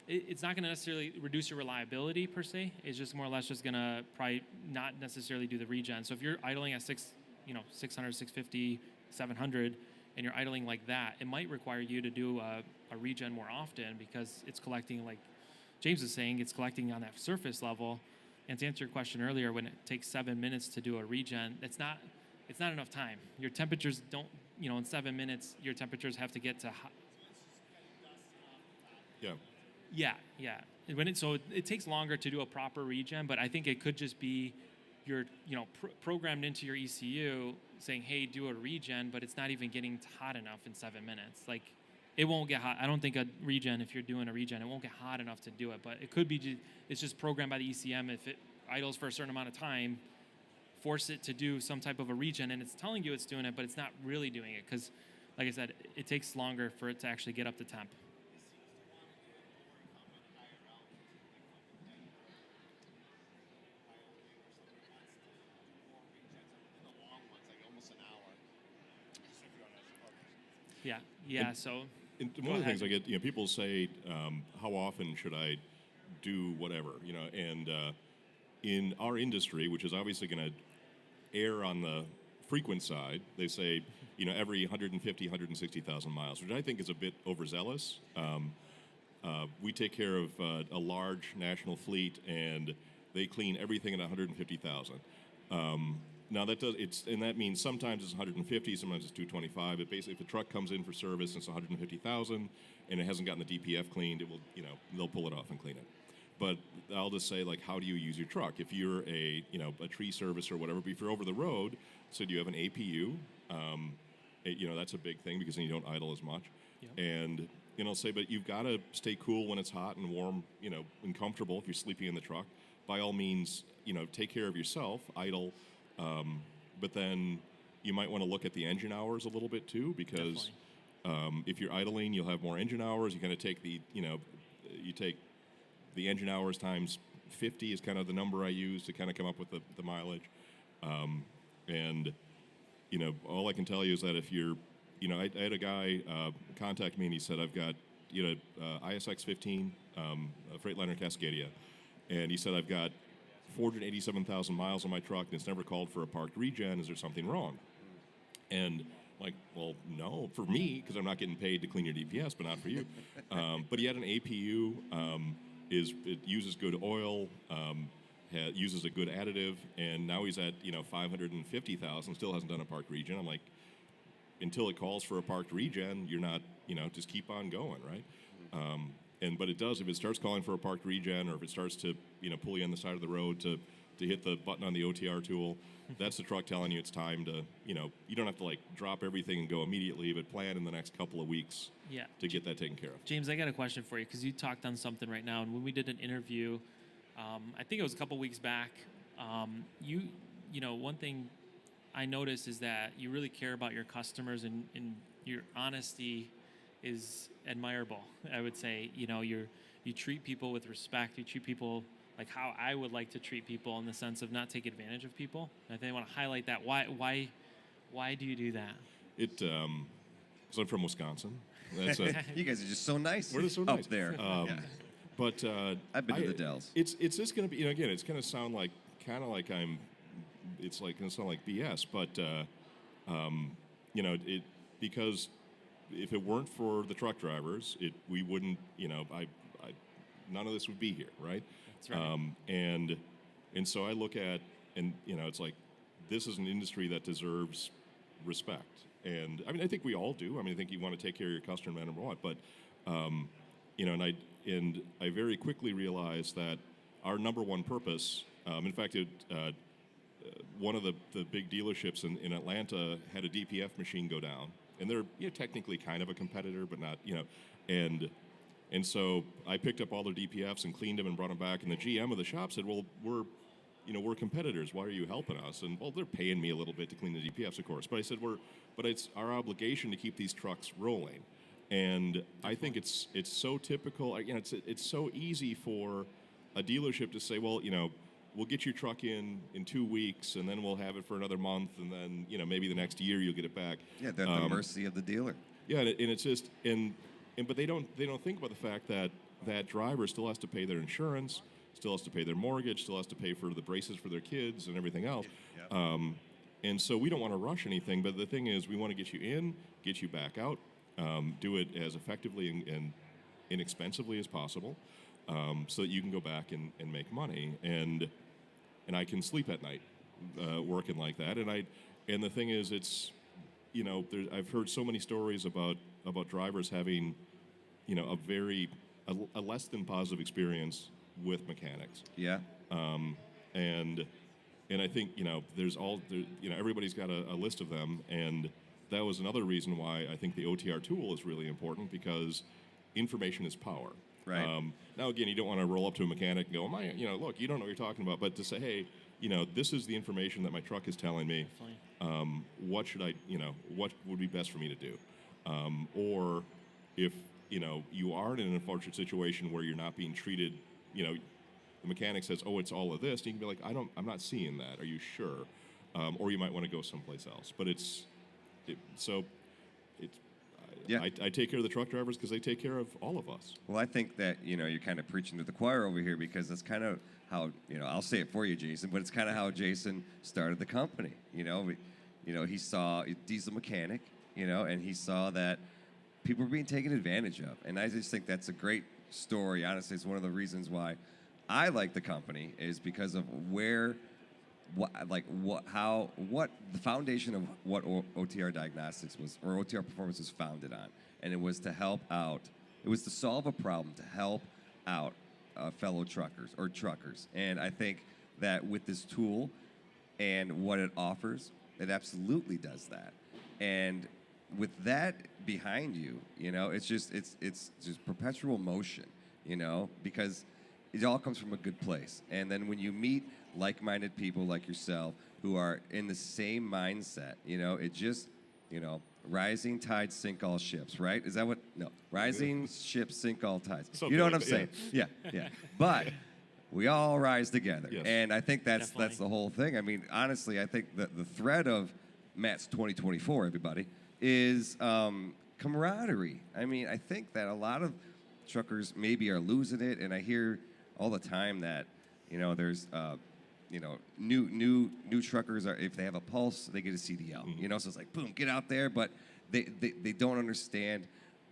It's not going to necessarily reduce your reliability per se. It's just more or less just going to probably not necessarily do the regen. So if you're idling at 600, 650, 700, and you're idling like that, it might require you to do a regen more often, because it's collecting, like James was saying, it's collecting on that surface level. And to answer your question earlier, when it takes 7 minutes to do a regen, it's not enough time. Your temperatures don't, in 7 minutes, your temperatures have to get to Yeah. Yeah. So it takes longer to do a proper regen, but I think it could just be you're programmed into your ECU saying, hey, do a regen, but it's not even getting hot enough in 7 minutes. Like, it won't get hot. I don't think a regen, if you're doing a regen, it won't get hot enough to do it. But it could be it's just programmed by the ECM. If it idles for a certain amount of time, force it to do some type of a regen, and it's telling you it's doing it, but it's not really doing it, because, like I said, it takes longer for it to actually get up to temp. Yeah. So And one of the things I get, people say, how often should I do whatever, and in our industry, which is obviously going to err on the frequent side, they say, every 150, 160,000 miles, which I think is a bit overzealous. We take care of a large national fleet, and they clean everything at 150,000. Now that means sometimes it's 150, sometimes it's 225. But basically, if a truck comes in for service and it's 150,000 and it hasn't gotten the DPF cleaned, it will, they'll pull it off and clean it. But I'll just say, like, how do you use your truck? If you're a tree service or whatever, but if you're over the road, so do you have an APU? That's a big thing because then you don't idle as much. Yep. And say, but you've got to stay cool when it's hot and warm, and comfortable if you're sleeping in the truck. By all means, take care of yourself, idle, but then you might want to look at the engine hours a little bit too, because if you're idling, you'll have more engine hours. You kind of take you take the engine hours times 50 is kind of the number I use to kind of come up with the mileage. And all I can tell you is that if you're, I had a guy contact me and he said, I've got, ISX 15, a Freightliner Cascadia. And he said, I've got 487,000 miles on my truck and it's never called for a parked regen. Is there something wrong? And like, well, no, for me, because I'm not getting paid to clean your DPS, but not for you. But he had an APU, it uses good oil, uses a good additive, and now he's at 550,000, still hasn't done a parked regen. I'm like, until it calls for a parked regen, you're not, just keep on going, right? But it does, if it starts calling for a parked regen, or if it starts to pull you on the side of the road to hit the button on the OTR tool, that's the truck telling you it's time to, you don't have to like drop everything and go immediately, but plan in the next couple of weeks to get that taken care of. James, I got a question for you because you talked on something right now, and when we did an interview, I think it was a couple weeks back, one thing I noticed is that you really care about your customers, and your honesty is admirable. I would say, you treat people with respect. You treat people like how I would like to treat people, in the sense of not take advantage of people. I think I want to highlight that. Why do you do that? So I'm from Wisconsin. That's you guys are just so nice. We're just so nice up there. But I've been to the Dells. It's just going to be, again, it's going to sound like it's like going to sound like BS, but because if it weren't for the truck drivers, we wouldn't, none of this would be here, right? That's right. And so I look at, and it's like, this is an industry that deserves respect. And I mean, I think we all do. I mean, I think you want to take care of your customer no matter what. But and I very quickly realized that our number one purpose, in fact, one of the big dealerships in Atlanta had a DPF machine go down, and they're technically kind of a competitor, but not and so I picked up all their DPFs and cleaned them and brought them back. And the GM of the shop said, "Well, we're competitors. Why are you helping us?" And well, they're paying me a little bit to clean the DPFs, of course. But I said, but it's our obligation to keep these trucks rolling. And I think it's so typical. It's so easy for a dealership to say, well, we'll get your truck in 2 weeks, and then we'll have it for another month, and then maybe the next year you'll get it back. Yeah, they're at the mercy of the dealer. Yeah, and it's just but they don't think about the fact that that driver still has to pay their insurance, still has to pay their mortgage, still has to pay for the braces for their kids and everything else. Yep. And so we don't want to rush anything, but the thing is, we want to get you in, get you back out, do it as effectively and inexpensively as possible, so that you can go back and make money. And I can sleep at night working like that. And the thing is, it's I've heard so many stories about drivers having a less than positive experience with mechanics. Yeah. And I think everybody's got a list of them, and that was another reason why I think the OTR tool is really important, because information is power. Right. Now again, you don't want to roll up to a mechanic and go, look, you don't know what you're talking about, but to say, hey, this is the information that my truck is telling me. What should what would be best for me to do? Or if you are in an unfortunate situation where you're not being treated, the mechanic says, oh, it's all of this, and you can be like, I'm not seeing that. Are you sure? Or you might want to go someplace else. But I take care of the truck drivers because they take care of all of us. Well, I think that you're kind of preaching to the choir over here, because that's kind of how I'll say it for you, Jason, but it's kind of how Jason started the company. He saw a diesel mechanic, and he saw that people were being taken advantage of, and I just think that's a great story. Honestly, it's one of the reasons why I like the company, is because of what the foundation of what OTR Diagnostics was, or OTR Performance was founded on, and it was to help out. It was to solve a problem, to help out fellow truckers or truckers. And I think that with this tool and what it offers, it absolutely does that. And with that behind you, you know, it's just perpetual motion, you know, because it all comes from a good place. And then when you meet like-minded people like yourself who are in the same mindset, you know, it just, you know, rising tides sink all ships, right? Is that what? No, rising ships sink all tides. Something You know what like I'm that, saying? Yeah. But we all rise together, Yes. and I think that's Definitely. the whole thing. I mean, honestly, I think that the thread of Matt's 2024, everybody, is camaraderie. I mean, I think that a lot of truckers maybe are losing it, and I hear all the time that, you know, there's you know, new truckers are, if they have a pulse, they get a CDL. You know, so it's like boom, get out there, but they don't understand,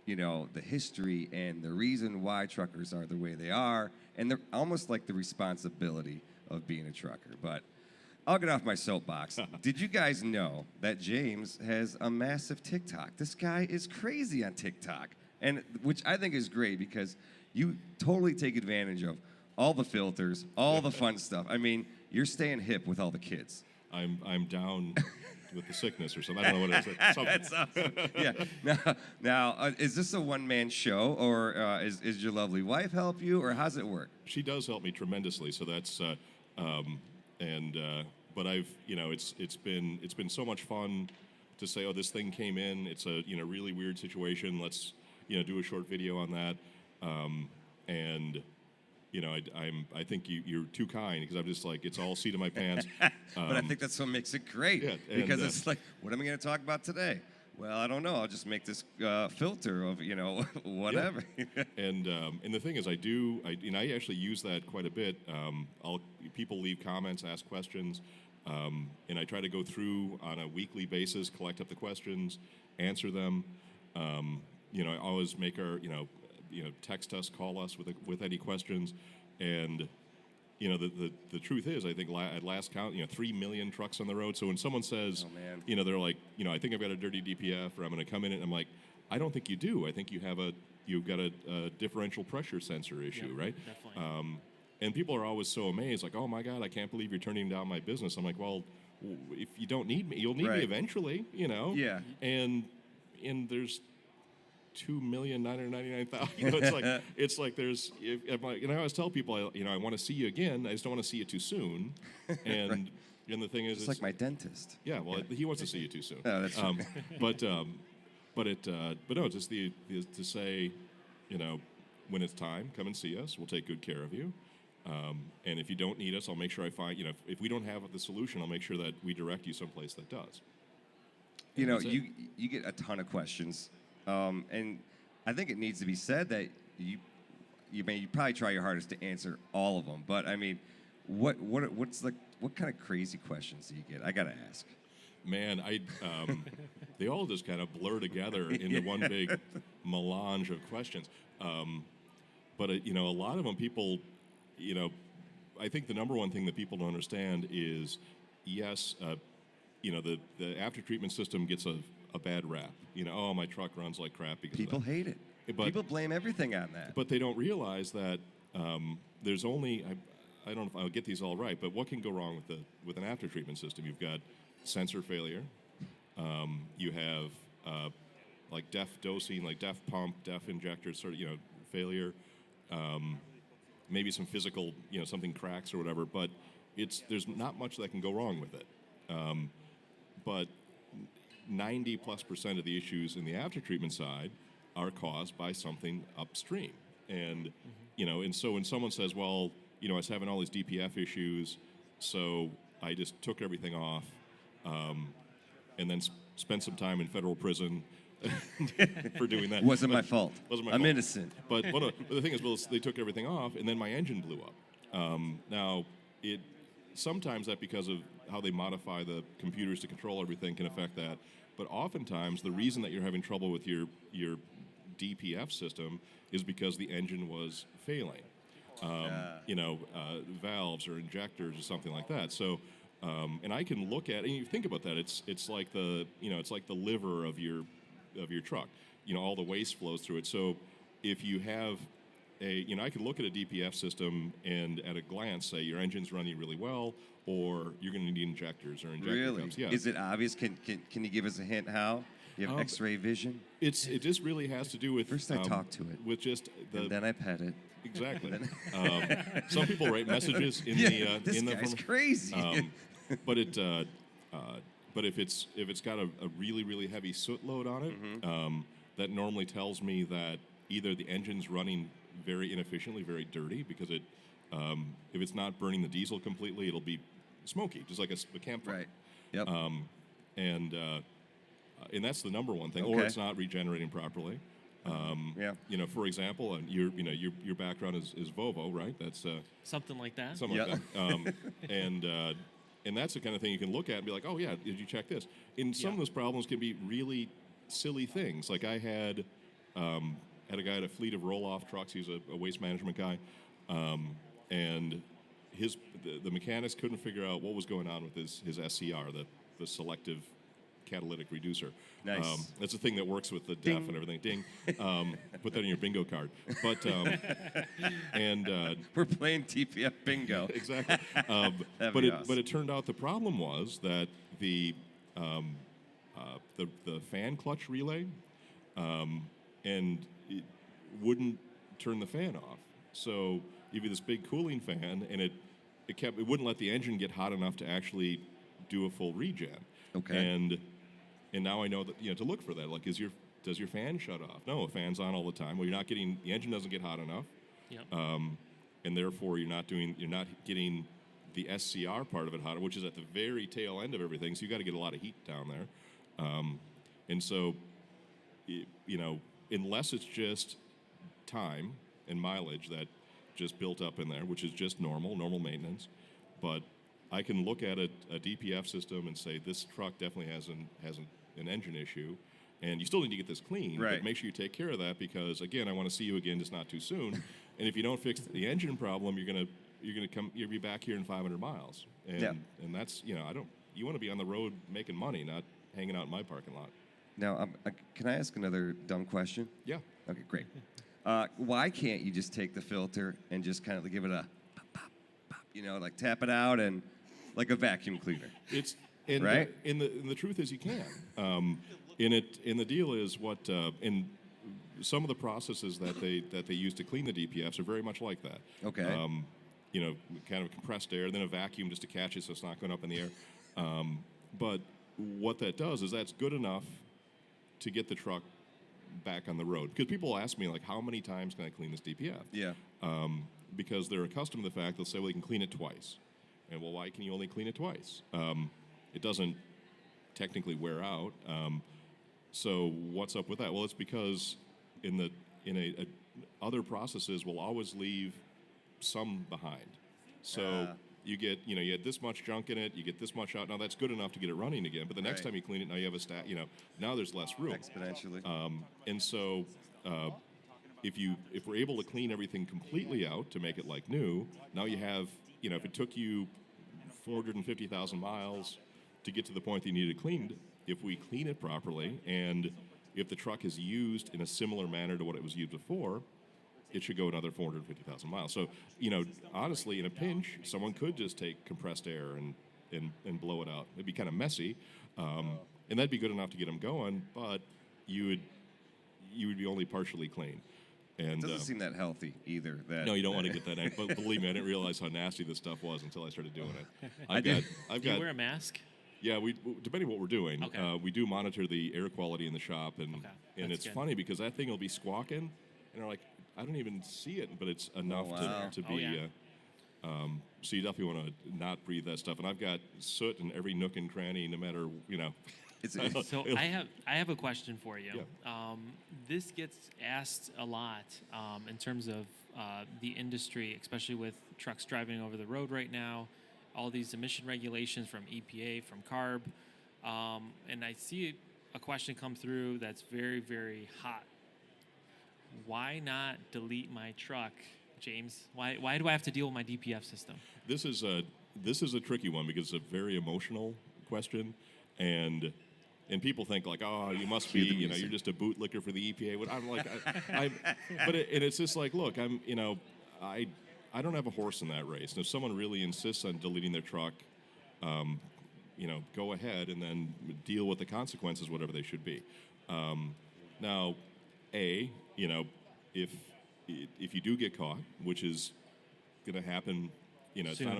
you know, the history and the reason why truckers are the way they are, and they're almost like the responsibility of being a trucker. But I'll get off my soapbox. Did you guys know that James has a massive TikTok? This guy is crazy on TikTok, and which I think is great because you totally take advantage of all the filters, all the fun stuff. I mean, you're staying hip with all the kids. I'm down with the sickness or something. I don't know what it is. Something. That's awesome. Yeah. Now, is this a one-man show, or is your lovely wife help you, or how's it work? She does help me tremendously. So that's but I've, you know, it's been so much fun to say, oh, this thing came in. It's a, you know, really weird situation. Let's, you know, do a short video on that. And you know, I think you're too kind because I'm just like, it's all seat of my pants. But I think that's what makes it great, Yeah, because and, it's like, what am I going to talk about today? Well, I don't know. I'll just make this filter of, you know, whatever. And the thing is, I actually use that quite a bit. People leave comments, ask questions, and I try to go through on a weekly basis, collect up the questions, answer them. You know, I always make our, text us, call us with any questions, and you know, the truth is, I think at last count, 3 million trucks on the road. So when someone says, Oh, man. they're like, I think I've got a dirty DPF, or I'm going to come in and I'm like, I don't think you do. I think you've got a differential pressure sensor issue, right? Definitely. And people are always so amazed, like, oh my God, I can't believe you're turning down my business. I'm like, well, if you don't need me, you'll need Right. me eventually, Yeah. And there's 2,999,000. It's like there's. And I always tell people, I want to see you again. I just don't want to see you too soon. And Right. and the thing is, It's like my dentist. yeah. Well, he wants to see you too soon. Oh, that's true. But no, just to say, when it's time, come and see us. We'll take good care of you. And if you don't need us, I'll make sure I find. If we don't have the solution, I'll make sure that we direct you someplace that does. You know, That's it. you get a ton of questions, and I think it needs to be said that you probably try your hardest to answer all of them. But I mean, what kind of crazy questions do you get? I gotta ask. Man, they all just kind of blur together into one big melange of questions. But a lot of them, people, I think the number one thing that people don't understand is, yes, the after treatment system gets a bad rap. Oh, my truck runs like crap because People of that. hate it. But- People blame everything on that. But they don't realize that there's only, I don't know if I'll get these all right, but what can go wrong with an after treatment system? You've got sensor failure. You have like DEF dosing, like DEF pump, DEF injector, sort of failure. Maybe some physical, something cracks or whatever. But there's not much that can go wrong with it. But 90+% of the issues in the after treatment side are caused by something upstream. And and so when someone says, well, I was having all these DPF issues, so I just took everything off, and then spent some time in federal prison for doing that. Wasn't my fault. Wasn't my I'm fault. innocent. But the thing is, they took everything off, and then my engine blew up. Now, sometimes that, because of how they modify the computers to control everything, can affect that. But oftentimes, the reason that you're having trouble with your DPF system is because the engine was failing. Valves or injectors or something like that. So, and I can look at, and you think about that. It's like the liver of your truck. All the waste flows through it. So, if you have I could look at a DPF system and at a glance say your engine's running really well, or you're going to need injectors or injector Really? cups. Yeah. Is it obvious? Can you give us a hint how? You have X-ray vision? It just really has to do with First I talk to it. with just And then I pet it. exactly. Some people write messages in This the guy's crazy. but if it's got a really really heavy soot load on it, that normally tells me that either the engine's running very inefficiently, very dirty, because if it's not burning the diesel completely, it'll be smoky, just like a campfire. Right. Yep. And that's the number one thing, Okay. or it's not regenerating properly. Yeah. For example, your background is Volvo, right? That's Something like that. something Yeah. like that. And that's the kind of thing you can look at and be like, oh yeah, did you check this? And some of those problems can be really silly things. Like I had a guy at a fleet of roll-off trucks. He's a waste management guy, and the mechanics couldn't figure out what was going on with his SCR, the selective catalytic reducer. Nice. That's the thing that works with the DEF and everything. Ding. Put that in your bingo card. But We're playing TPF bingo. exactly. That'd but be it awesome. but it turned out the problem was that the fan clutch relay and it wouldn't turn the fan off. So you have this big cooling fan, and it wouldn't let the engine get hot enough to actually do a full regen. Okay. And now I know that to look for that. Like, does your fan shut off? No, a fan's on all the time. Well, the engine doesn't get hot enough. Yep. And therefore you're not getting the SCR part of it hotter, which is at the very tail end of everything. So you got to get a lot of heat down there. And so, unless it's just time and mileage that just built up in there, which is just normal maintenance, but I can look at a DPF system and say this truck definitely has an engine issue, and you still need to get this clean. Right. But make sure you take care of that, because again, I want to see you again, just not too soon. And if you don't fix the engine problem, you'll be back here in 500 miles. And Yeah. and that's you want to be on the road making money, not hanging out in my parking lot. Now, can I ask another dumb question? Yeah. Okay, great. Why can't you just take the filter and just kind of give it a pop, pop, pop, like tap it out and like a vacuum cleaner? Right? And the truth is you can. And the deal is what in some of the processes that they use to clean the DPFs are very much like that. Okay. Kind of compressed air, then a vacuum just to catch it so it's not going up in the air. But what that does is that's good enough to get the truck back on the road. Because people ask me, like, how many times can I clean this DPF? Yeah. Because they're accustomed to the fact they'll say, well, you can clean it twice. And well, why can you only clean it twice? It doesn't technically wear out. So what's up with that? Well, it's because other processes will always leave some behind. So you get you had this much junk in it, you get this much out. Now that's good enough to get it running again. But the next Right. time you clean it, now you have now there's less room. Exponentially. And so, if we're able to clean everything completely out to make it like new, now you have, if it took you 450,000 miles to get to the point that you need it cleaned, if we clean it properly, and if the truck is used in a similar manner to what it was used before, it should go another 450,000 miles. So, honestly, in a pinch, someone could just take compressed air and blow it out. It'd be kind of messy, and that'd be good enough to get them going, but you would be only partially clean. And Doesn't seem that healthy either. no, you don't want to get that. But believe me, I didn't realize how nasty this stuff was until I started doing it. I've Do you wear a mask? Yeah, depending on what we're doing, Okay. we do monitor the air quality in the shop, and Okay, and that's it's good. funny because that thing will be squawking, and they're like, I don't even see it, but it's enough wow. to Oh, be. yeah. So you definitely want to not breathe that stuff. And I've got soot in every nook and cranny, no matter So I have a question for you. Yeah. This gets asked a lot in terms of the industry, especially with trucks driving over the road right now, all these emission regulations from EPA, from CARB, and I see a question come through that's very, very hot. Why not delete my truck, James? Why do I have to deal with my DPF system? This is a tricky one because it's a very emotional question, and And people think like, oh, you must be, you know, you're just a bootlicker for the EPA. But I'm like, and it's just like, look, I don't have a horse in that race. And if someone really insists on deleting their truck, you know, go ahead and then deal with the consequences, whatever they should be. Now, you know, if you do get caught, which is going to happen, you know, it's not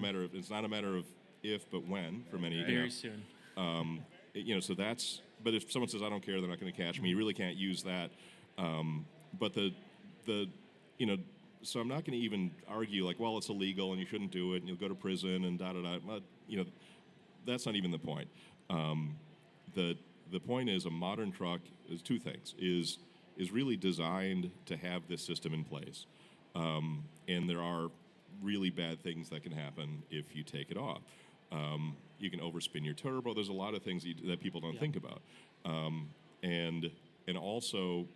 a matter of if, but when for many. Very soon. You know, so that's. But if someone says I don't care, they're not going to catch me. You really can't use that. But the you know, so I'm not going to even argue like, well, it's illegal and you shouldn't do it and you'll go to prison and da da da. You know, that's not even the point. The point is a modern truck is two things: is really designed to have this system in place, and there are really bad things that can happen if you take it off. You can overspin your turbo. There's a lot of things that people don't think about, and also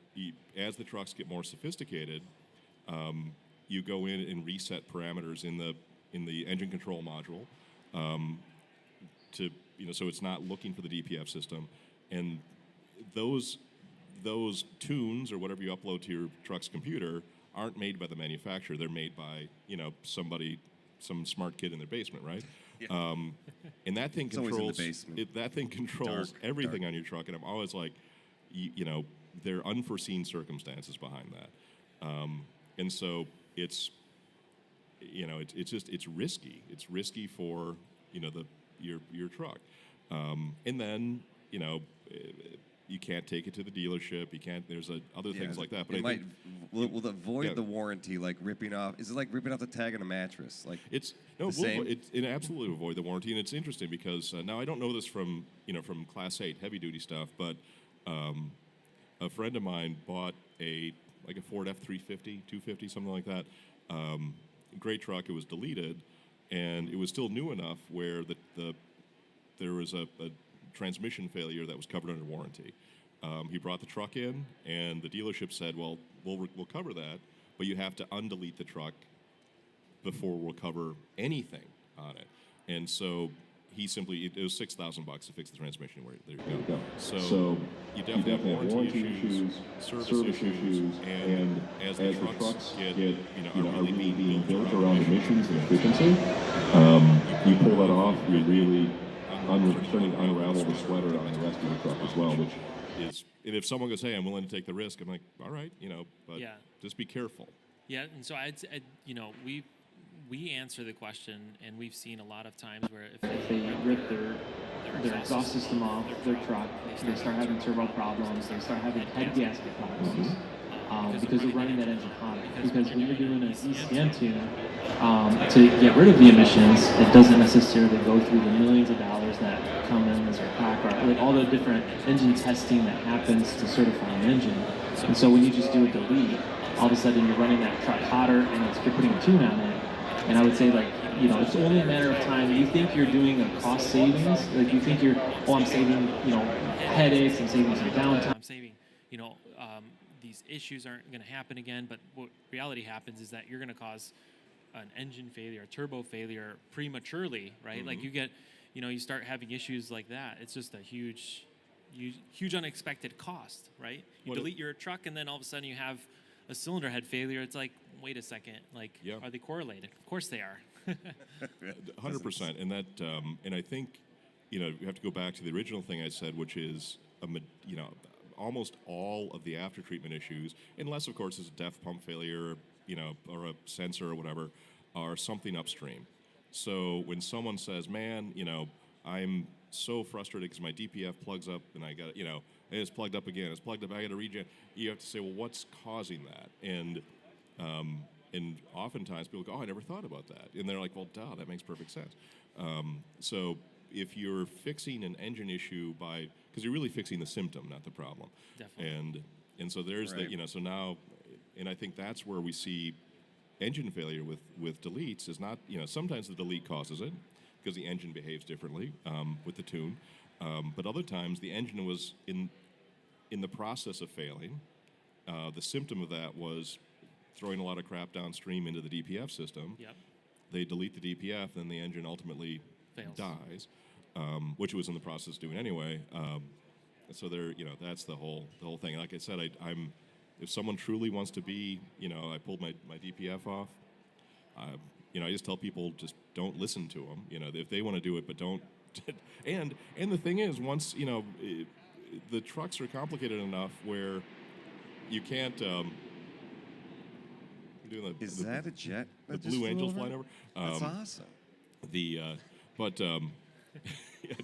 as the trucks get more sophisticated, you go in and reset parameters in the engine control module to, you know, so it's not looking for the DPF system, and those tunes or whatever you upload to your truck's computer aren't made by the manufacturer. They're made by, you know, some smart kid in their basement, right? Yeah. And that thing controls that thing controls everything on your truck. And I'm always like, you know, there are unforeseen circumstances behind that, and so it's, you know, it's risky. It's risky for, you know, your truck, and then, you know, you can't take it to the dealership. You can't. There's other things like that. But it will it void the warranty, like ripping off? Is it like ripping off the tag on a mattress? Like it absolutely will void the warranty. And it's interesting because now I don't know this from Class 8 heavy duty stuff, but a friend of mine bought a Ford F350, 250, something like that. Great truck. It was deleted, and it was still new enough where there was a transmission failure that was covered under warranty. He brought the truck in, and the dealership said, well, we'll cover that, but you have to undelete the truck before we'll cover anything on it. And so he simply, it was $6,000 to fix the transmission. There you go. So you definitely have warranty issues, service issues, and as the trucks get are really being built around emissions and efficiency, you pull that off, you really unravel the sweater on the rest of the truck as well, which is, and if someone goes, hey, I'm willing to take the risk, I'm like, all right, you know, but just be careful. Yeah, and so I'd you know, we answer the question, and we've seen a lot of times where if they rip their exhaust system off their truck, they start having turbo problems, they start having head gasket problems. Because they're running that engine hotter. Because when you're doing an ECM tune, to get rid of the emissions, it doesn't necessarily go through the millions of dollars that Cummins or Packard, like all the different engine testing that happens to certify an engine. And so when you just do a delete, all of a sudden you're running that truck hotter, and you're putting a tune on it. And I would say, like, you know, it's only a matter of time. You think you're doing a cost savings, like you think I'm saving, you know, headaches, I'm saving some downtime. I'm saving, you know, these issues aren't going to happen again, but what reality happens is that you're going to cause an engine failure, a turbo failure prematurely, right? Mm-hmm. Like you start having issues like that. It's just a huge unexpected cost, right? You delete your truck, and then all of a sudden you have a cylinder head failure. It's like, wait a second, like, are they correlated? Of course they are. 100%, and that, and I think, you know, you have to go back to the original thing I said, which is, you know, almost all of the after treatment issues, unless of course it's a DEF pump failure, you know, or a sensor or whatever, are something upstream. So when someone says, man, you know, I'm so frustrated because my DPF plugs up and I got, you know, it's plugged up again, it's plugged up, I got to regen. You have to say, well, what's causing that? And oftentimes people go, oh, I never thought about that. And they're like, well, duh, that makes perfect sense. So if you're fixing an engine issue because you're really fixing the symptom, not the problem. Definitely. And so there's you know, so now, and I think that's where we see engine failure with deletes is not, you know, sometimes the delete causes it because the engine behaves differently with the tune. But other times the engine was in the process of failing. The symptom of that was throwing a lot of crap downstream into the DPF system. Yep. They delete the DPF, then the engine ultimately dies, which it was in the process of doing anyway. So they're, that's the whole thing. Like I said, I'm if someone truly wants to be, I pulled my DPF off. I just tell people just don't listen to them. If they want to do it, but don't. and the thing is, once the trucks are complicated enough where you can't. Doing Is that a jet? The that just Blue flew Angels over? flying over. That's awesome. Yeah,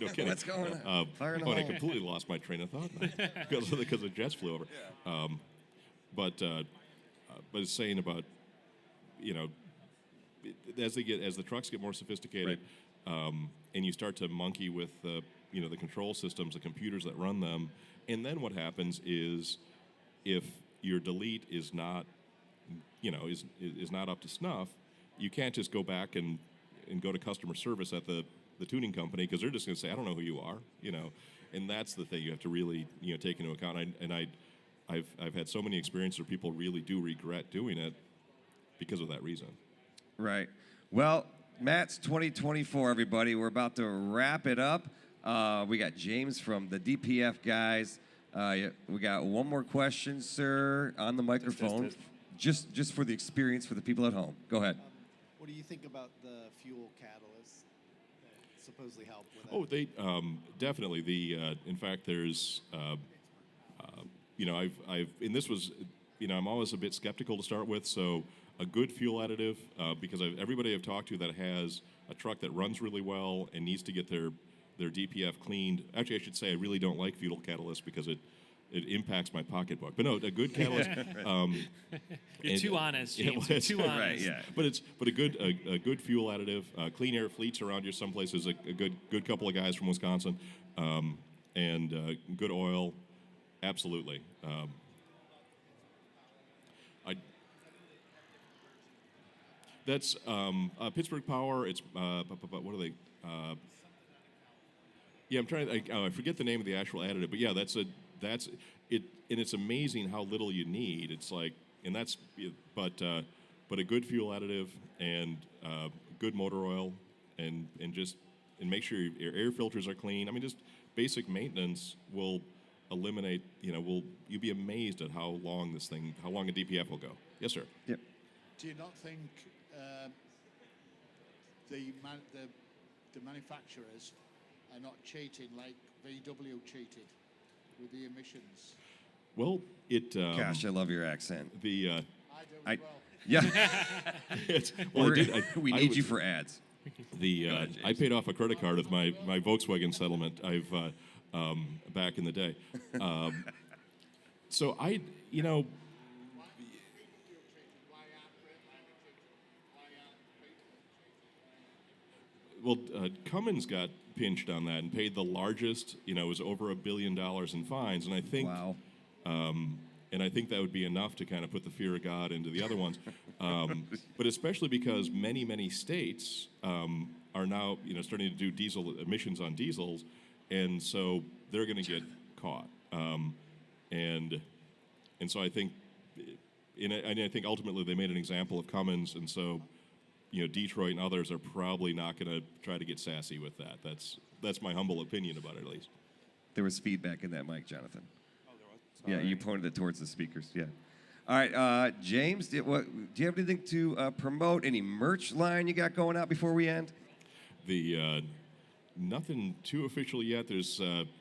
no kidding. What's going on? Fire in the and I hole. completely lost my train of thought because the jets flew over. Yeah. But it's saying about, as the trucks get more sophisticated, and you start to monkey with the control systems, the computers that run them, and then what happens is if your delete is not is not up to snuff, you can't just go back and go to customer service at the tuning company because they're just going to say, I don't know who you are, and that's the thing you have to really take into account. I've had so many experiences where people really do regret doing it because of that reason. Right. Well, Matt's 2024, everybody. We're about to wrap it up. We got James from the DPF Guys. We got one more question, sir, on the microphone. Just for the experience for the people at home. Go ahead. What do you think about the fuel catalysts that supposedly help with that? Oh, they definitely. In fact, there's and this was I'm always a bit skeptical to start with. So a good fuel additive because everybody I've talked to that has a truck that runs really well and needs to get their DPF cleaned. Actually, I should say I really don't like fuel catalysts because it impacts my pocketbook. But no, a good catalyst. You're too honest, James. You're too honest. Right, yeah. But a good fuel additive. Clean Air Fleets around here someplace is a good couple of guys from Wisconsin, and good oil, absolutely. That's Pittsburgh Power. It's what are they? Yeah, I'm trying. I forget the name of the actual additive, but yeah, that's it, and it's amazing how little you need. It's like, but a good fuel additive and good motor oil, and make sure your air filters are clean. I mean, just basic maintenance will eliminate. You'll be amazed at how long a DPF will go. Yes, sir. Yep. Do you not think the manufacturers are not cheating like VW cheated with the emissions? Well, Gosh, I love your accent. I do as well. Yeah. We need you for ads. I paid off a credit card with my Volkswagen settlement. I've back in the day. So Well, Cummins got pinched on that and paid the largest. It was over $1 billion in fines, and I think, Wow. And I think that would be enough to kind of put the fear of God into the other ones. But especially because many states are now starting to do diesel emissions on diesels, and so they're going to get caught. And so I think, and I think ultimately they made an example of Cummins, and so. Detroit and others are probably not going to try to get sassy with that. That's my humble opinion about it, at least. There was feedback in that mic, Jonathan. Oh, there was? Yeah, you pointed it towards the speakers. Yeah. All right, James, do you have anything to promote? Any merch line you got going out before we end? Nothing too official yet.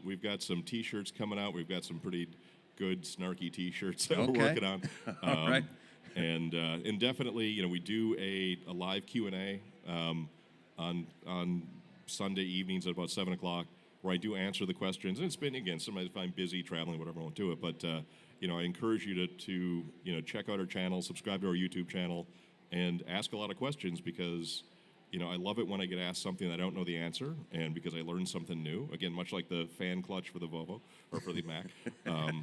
We've got some T-shirts coming out. We've got some pretty good snarky T-shirts that we're working on. All right. And definitely, we do a live Q&A on Sunday evenings at about 7 o'clock, where I do answer the questions. And it's been, again, sometimes if I'm busy traveling, whatever, I won't do it. But I encourage you to check out our channel, subscribe to our YouTube channel, and ask a lot of questions because I love it when I get asked something that I don't know the answer, and because I learned something new. Again, much like the fan clutch for the Volvo or for the Mac. But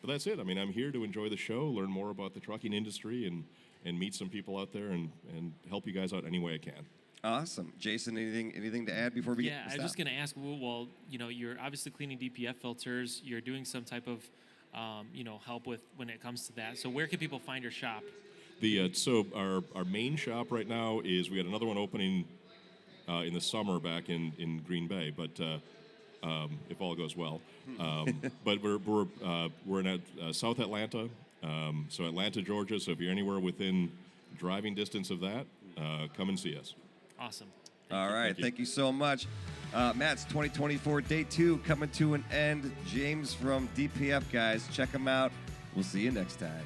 that's it. I mean, I'm here to enjoy the show, learn more about the trucking industry, and meet some people out there, and help you guys out any way I can. Awesome, Jason. Anything to add before we get? Yeah, I was just going to ask. Well, you're obviously cleaning DPF filters. You're doing some type of, help with when it comes to that. So where can people find your shop? So our main shop right now is we had another one opening in the summer back in Green Bay, but if all goes well. But we're in South Atlanta, so Atlanta, Georgia. So if you're anywhere within driving distance of that, come and see us. Awesome. All right, thank you so much. Matt's 2024 Day 2 coming to an end. James from DPF Guys, check him out. We'll see you next time.